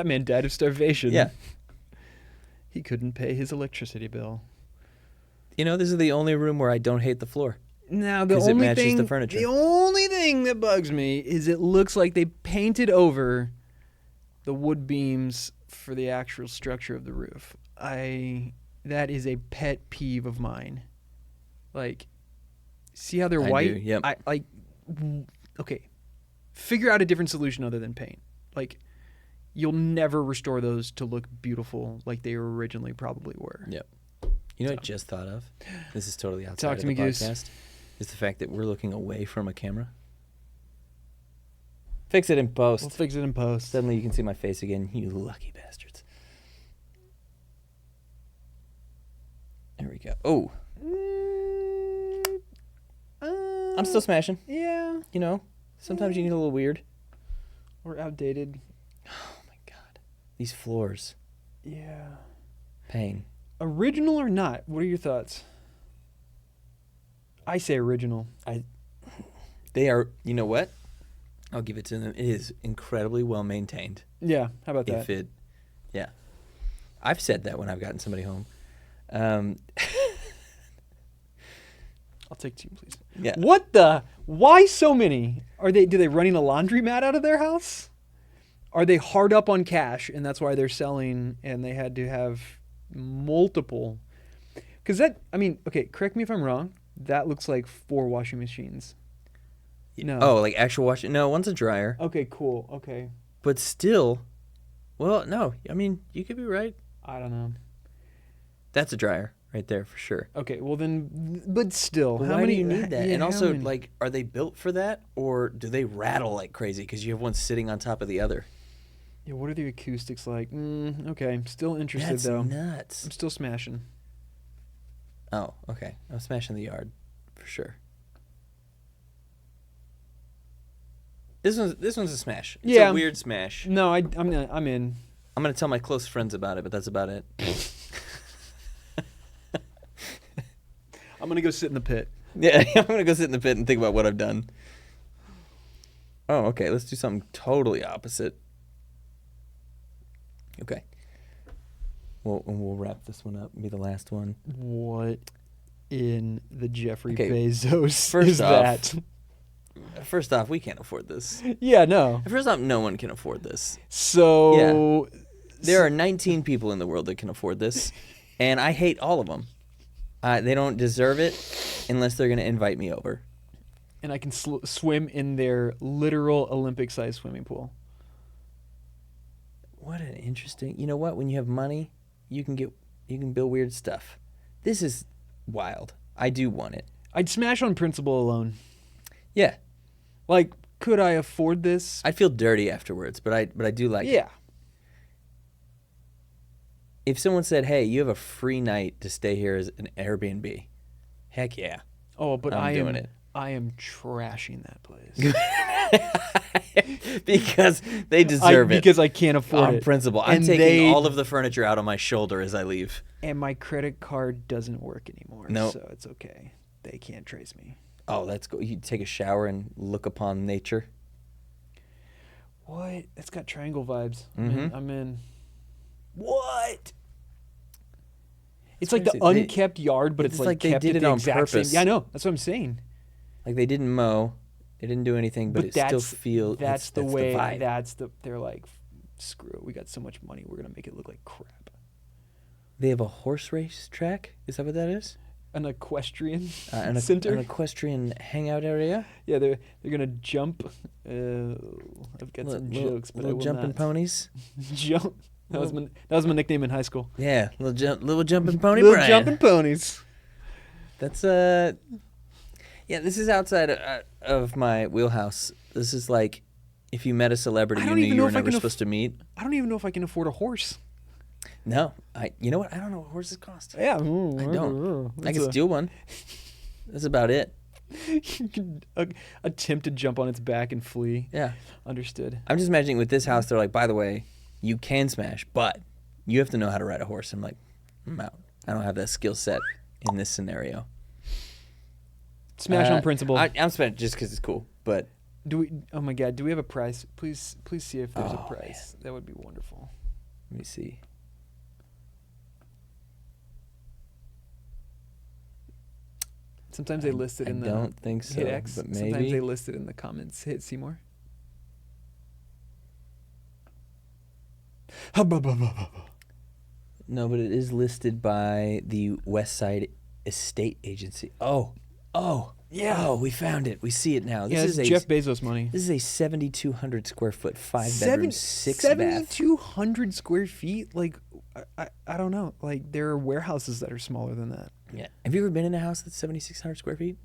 man died of starvation. yeah. He couldn't pay his electricity bill. This is the only room where I don't hate the floor. Now the 'Cause it only matches thing the furniture. the only thing that bugs me is it looks like they painted over the wood beams for the actual structure of the roof. That is a pet peeve of mine. Like, see how they're I white? do, yep. Okay. Figure out a different solution other than paint. Like, you'll never restore those to look beautiful like they originally probably were. Yep. You know what I just thought of? This is totally outside Talk of to the me, Goose. podcast. Is the fact that we're looking away from a camera. Fix it in post. We'll fix it in post. Suddenly you can see my face again. You lucky bastards. There we go. Oh, I'm still smashing. Yeah. Sometimes you need a little weird. Or outdated. Oh my God. These floors. Yeah. Pain. Original or not? What are your thoughts? I say original. They are, you know what? I'll give it to them. It is incredibly well maintained. Yeah. How about that? Yeah. I've said that when I've gotten somebody home. I'll take two, please. Yeah. What the? Why so many? Do they running a laundromat out of their house? Are they hard up on cash and that's why they're selling and they had to have multiple? Because okay, correct me if I'm wrong. That looks like 4 washing machines. No. Oh, like actual washing? No, one's a dryer. Okay, cool. Okay. But still, well, no. I mean, you could be right. I don't know. That's a dryer right there for sure. Okay, well then, but still, But how why many do you need that? yeah, And how also, many? like, are they built for that, or do they rattle like crazy because you have one sitting on top of the other? Yeah, what are the acoustics like? Okay, I'm still interested That's though. nuts. I'm still smashing. Oh, okay. I'm smashing the yard for sure. This one's a smash. It's Yeah. a weird smash. No, I'm in. I'm gonna tell my close friends about it, but that's about it. I'm gonna go sit in the pit. Yeah, I'm gonna go sit in the pit and think about what I've done. Oh, okay. Let's do something totally opposite. Okay. We'll wrap this one up and be the last one. What in the Jeffrey Okay, Bezos first is off- that? First off, we can't afford this. Yeah, no. First off, no one can afford this. So There are 19 people in the world that can afford this, and I hate all of them. They don't deserve it unless they're going to invite me over. and I can swim in their literal Olympic-sized swimming pool. What an interesting. You know what? When you have money, you can build weird stuff. This is wild. I do want it. I'd smash on principle alone. Yeah. Like, could I afford this? I'd feel dirty afterwards, but I do like it. Yeah. If someone said, "Hey, you have a free night to stay here as an Airbnb," heck yeah. Oh, but I'm doing it. I am trashing that place. Because they deserve it. Because I can't afford On it. principle. I'm And taking all of the furniture out on my shoulder as I leave. And my credit card doesn't work anymore. Nope. So it's okay. They can't trace me. Oh, that's cool. You take a shower and look upon nature. What? That's got triangle vibes. Mhm. I'm in. What? It's like the crazy. unkept yard, but it's like they kept did at it the on exact same. purpose. Yeah, I know. That's what I'm saying. Like they didn't mow, they didn't do anything, but it still feels. That's the way. The vibe. They're like, screw it. We got so much money. We're gonna make it look like crap. They have a horse race track. Is that what that is? An equestrian An center. equestrian hangout area. Yeah, they're gonna jump. I've got some jokes, but I little will jumping not. ponies. Jump. That was my nickname in high school. Yeah, little jumping pony. Little Brian. jumping ponies. That's yeah. This is outside of my wheelhouse. This is like if you met a celebrity I you don't knew even you know were if I never can supposed to meet. I don't even know if I can afford a horse. No, you know what? I don't know what horses cost. Yeah, I don't. I can steal one. That's about it. You can attempt to jump on its back and flee. Yeah. Understood. I'm just imagining with this house, they're like, by the way, you can smash, but you have to know how to ride a horse. I'm like, I'm out. I don't have that skill set in this scenario. Smash on principle. I'm smashing just because it's cool, but Do we? Oh my God! Do we have a price? Please see if there's a Oh, price. That would be wonderful. let me see. Sometimes they list it in the. I don't think so, Hit X. but Sometimes maybe. they list it in the comments. Hit Seymour. No, but it is listed by the West Side Estate Agency. Oh, yeah. Oh, we found it. We see it now. Yeah, This it's is Jeff Bezos money. This is a 7,200 square foot, 5-bedroom, 6-bath. 7,200 square feet. Like, I don't know. Like, there are warehouses that are smaller than that. Yeah. Have you ever been in a house that's 7,600 square feet?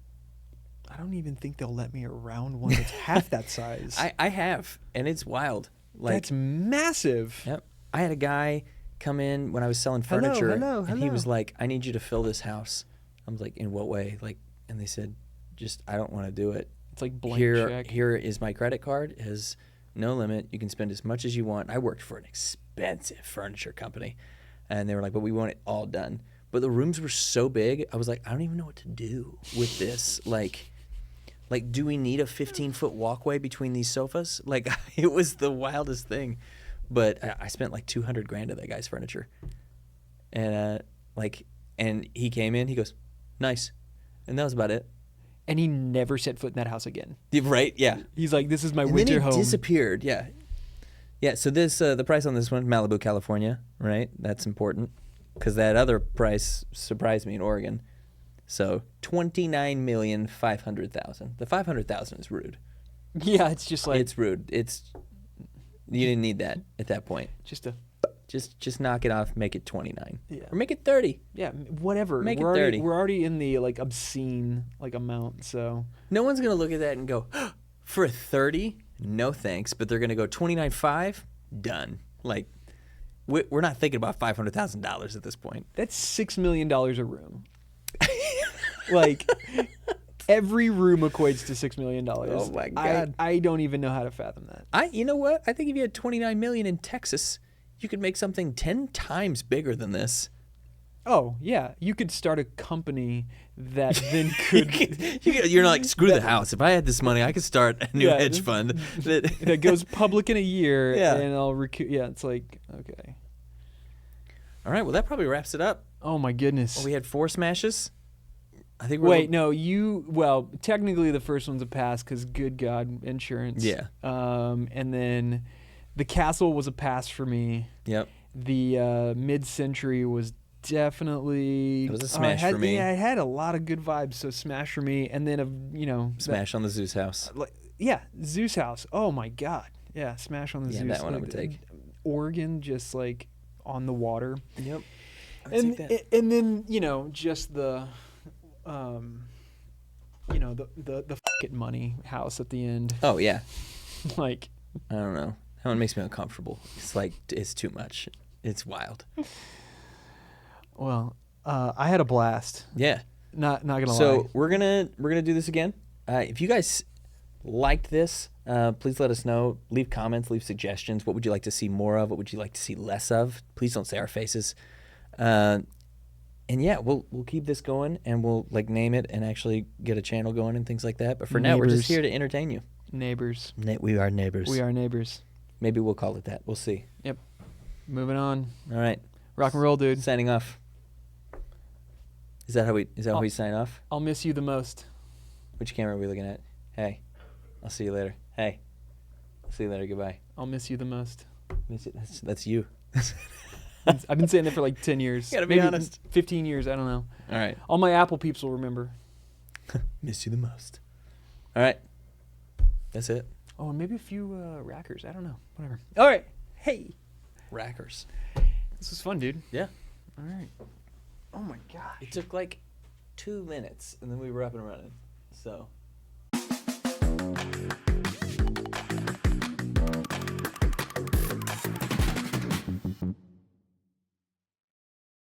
I don't even think they'll let me around one that's half that size. I have, and it's wild. Like, That's massive. yep. I had a guy come in when I was selling furniture, hello, and he was hello. like, "I need you to fill this house." I was like, "In what way?" Like, and they said, "Just I don't want to do it. It's like blank check. Here is my credit card. It has no limit. You can spend as much as you want." I worked for an expensive furniture company, and they were like, "But we want it all done." But the rooms were so big, I was like, I don't even know what to do with this. Like, do we need a 15-foot walkway between these sofas? Like, it was the wildest thing. But I spent like $200,000 of that guy's furniture, and and he came in. He goes, "Nice," and that was about it. And he never set foot in that house again. Right? Yeah. He's like, this is my And winter then he home. disappeared. Yeah. Yeah. So this the price on this one, Malibu, California. Right. That's important because that other price surprised me in Oregon. So $29,500,000. The $500,000 is rude. Yeah, it's just like It's rude. You didn't need that at that point. just a Just knock it off. Make it 29. Yeah. Or make it 30. yeah, whatever. Make it we're 30. We're already in the like obscene like amount. So No one's gonna look at that and go, for a 30, no thanks. But they're gonna go 29.5, done. Like, we're not thinking about $500,000 at this point. that's $6 million a room. Like every room equates to $6 million. Oh my God. I don't even know how to fathom that. You know what? I think if you had 29 million in Texas, you could make something 10 times bigger than this. Oh yeah, you could start a company that then could You're not like, screw the house. If I had this money, I could start a new Yeah, hedge fund. that goes public in a year Yeah. and I'll recoup. Yeah, it's like okay. All right. Well, that probably wraps it up. Oh my goodness. Well, we had 4 smashes. I think. Well, technically the first one's a pass because good God, insurance. Yeah. And then the castle was a pass for me. Yep. The mid-century was definitely. It was a smash for me. Yeah, it had a lot of good vibes, so smash for me. And then smash on the Zeus house. Zeus house. Oh my God. Yeah, smash on the Zeus. Yeah, that one I would take. Oregon, just on the water. Yep. And then just the the fucking money house at the end. Oh yeah. I don't know. That one makes me uncomfortable. It's too much. It's wild. Well, I had a blast. Yeah. Not gonna lie. So we're gonna do this again. If you guys liked this, please let us know. Leave comments. Leave suggestions. What would you like to see more of? What would you like to see less of? Please don't say our faces. And yeah, we'll keep this going, and we'll name it and actually get a channel going and things like that. But for now, we're just here to entertain you. Neighbors. We are neighbors. We are neighbors. Maybe we'll call it that. We'll see. Yep. Moving on. All right. Rock and roll, dude. Signing off. Is that how we sign off? I'll miss you the most. Which camera are we looking at? Hey. I'll see you later. Hey. I'll see you later. Goodbye. I'll miss you the most. That's you. I've been saying that for 10 years. You gotta be honest. 15 years. I don't know. All right. All my Apple peeps will remember. Miss you the most. All right. That's it. Oh, and maybe a few rackers. I don't know. Whatever. All right. Hey. Rackers. This was fun, dude. Yeah. All right. Oh, my gosh. It took 2 minutes, and then we were up and running. So...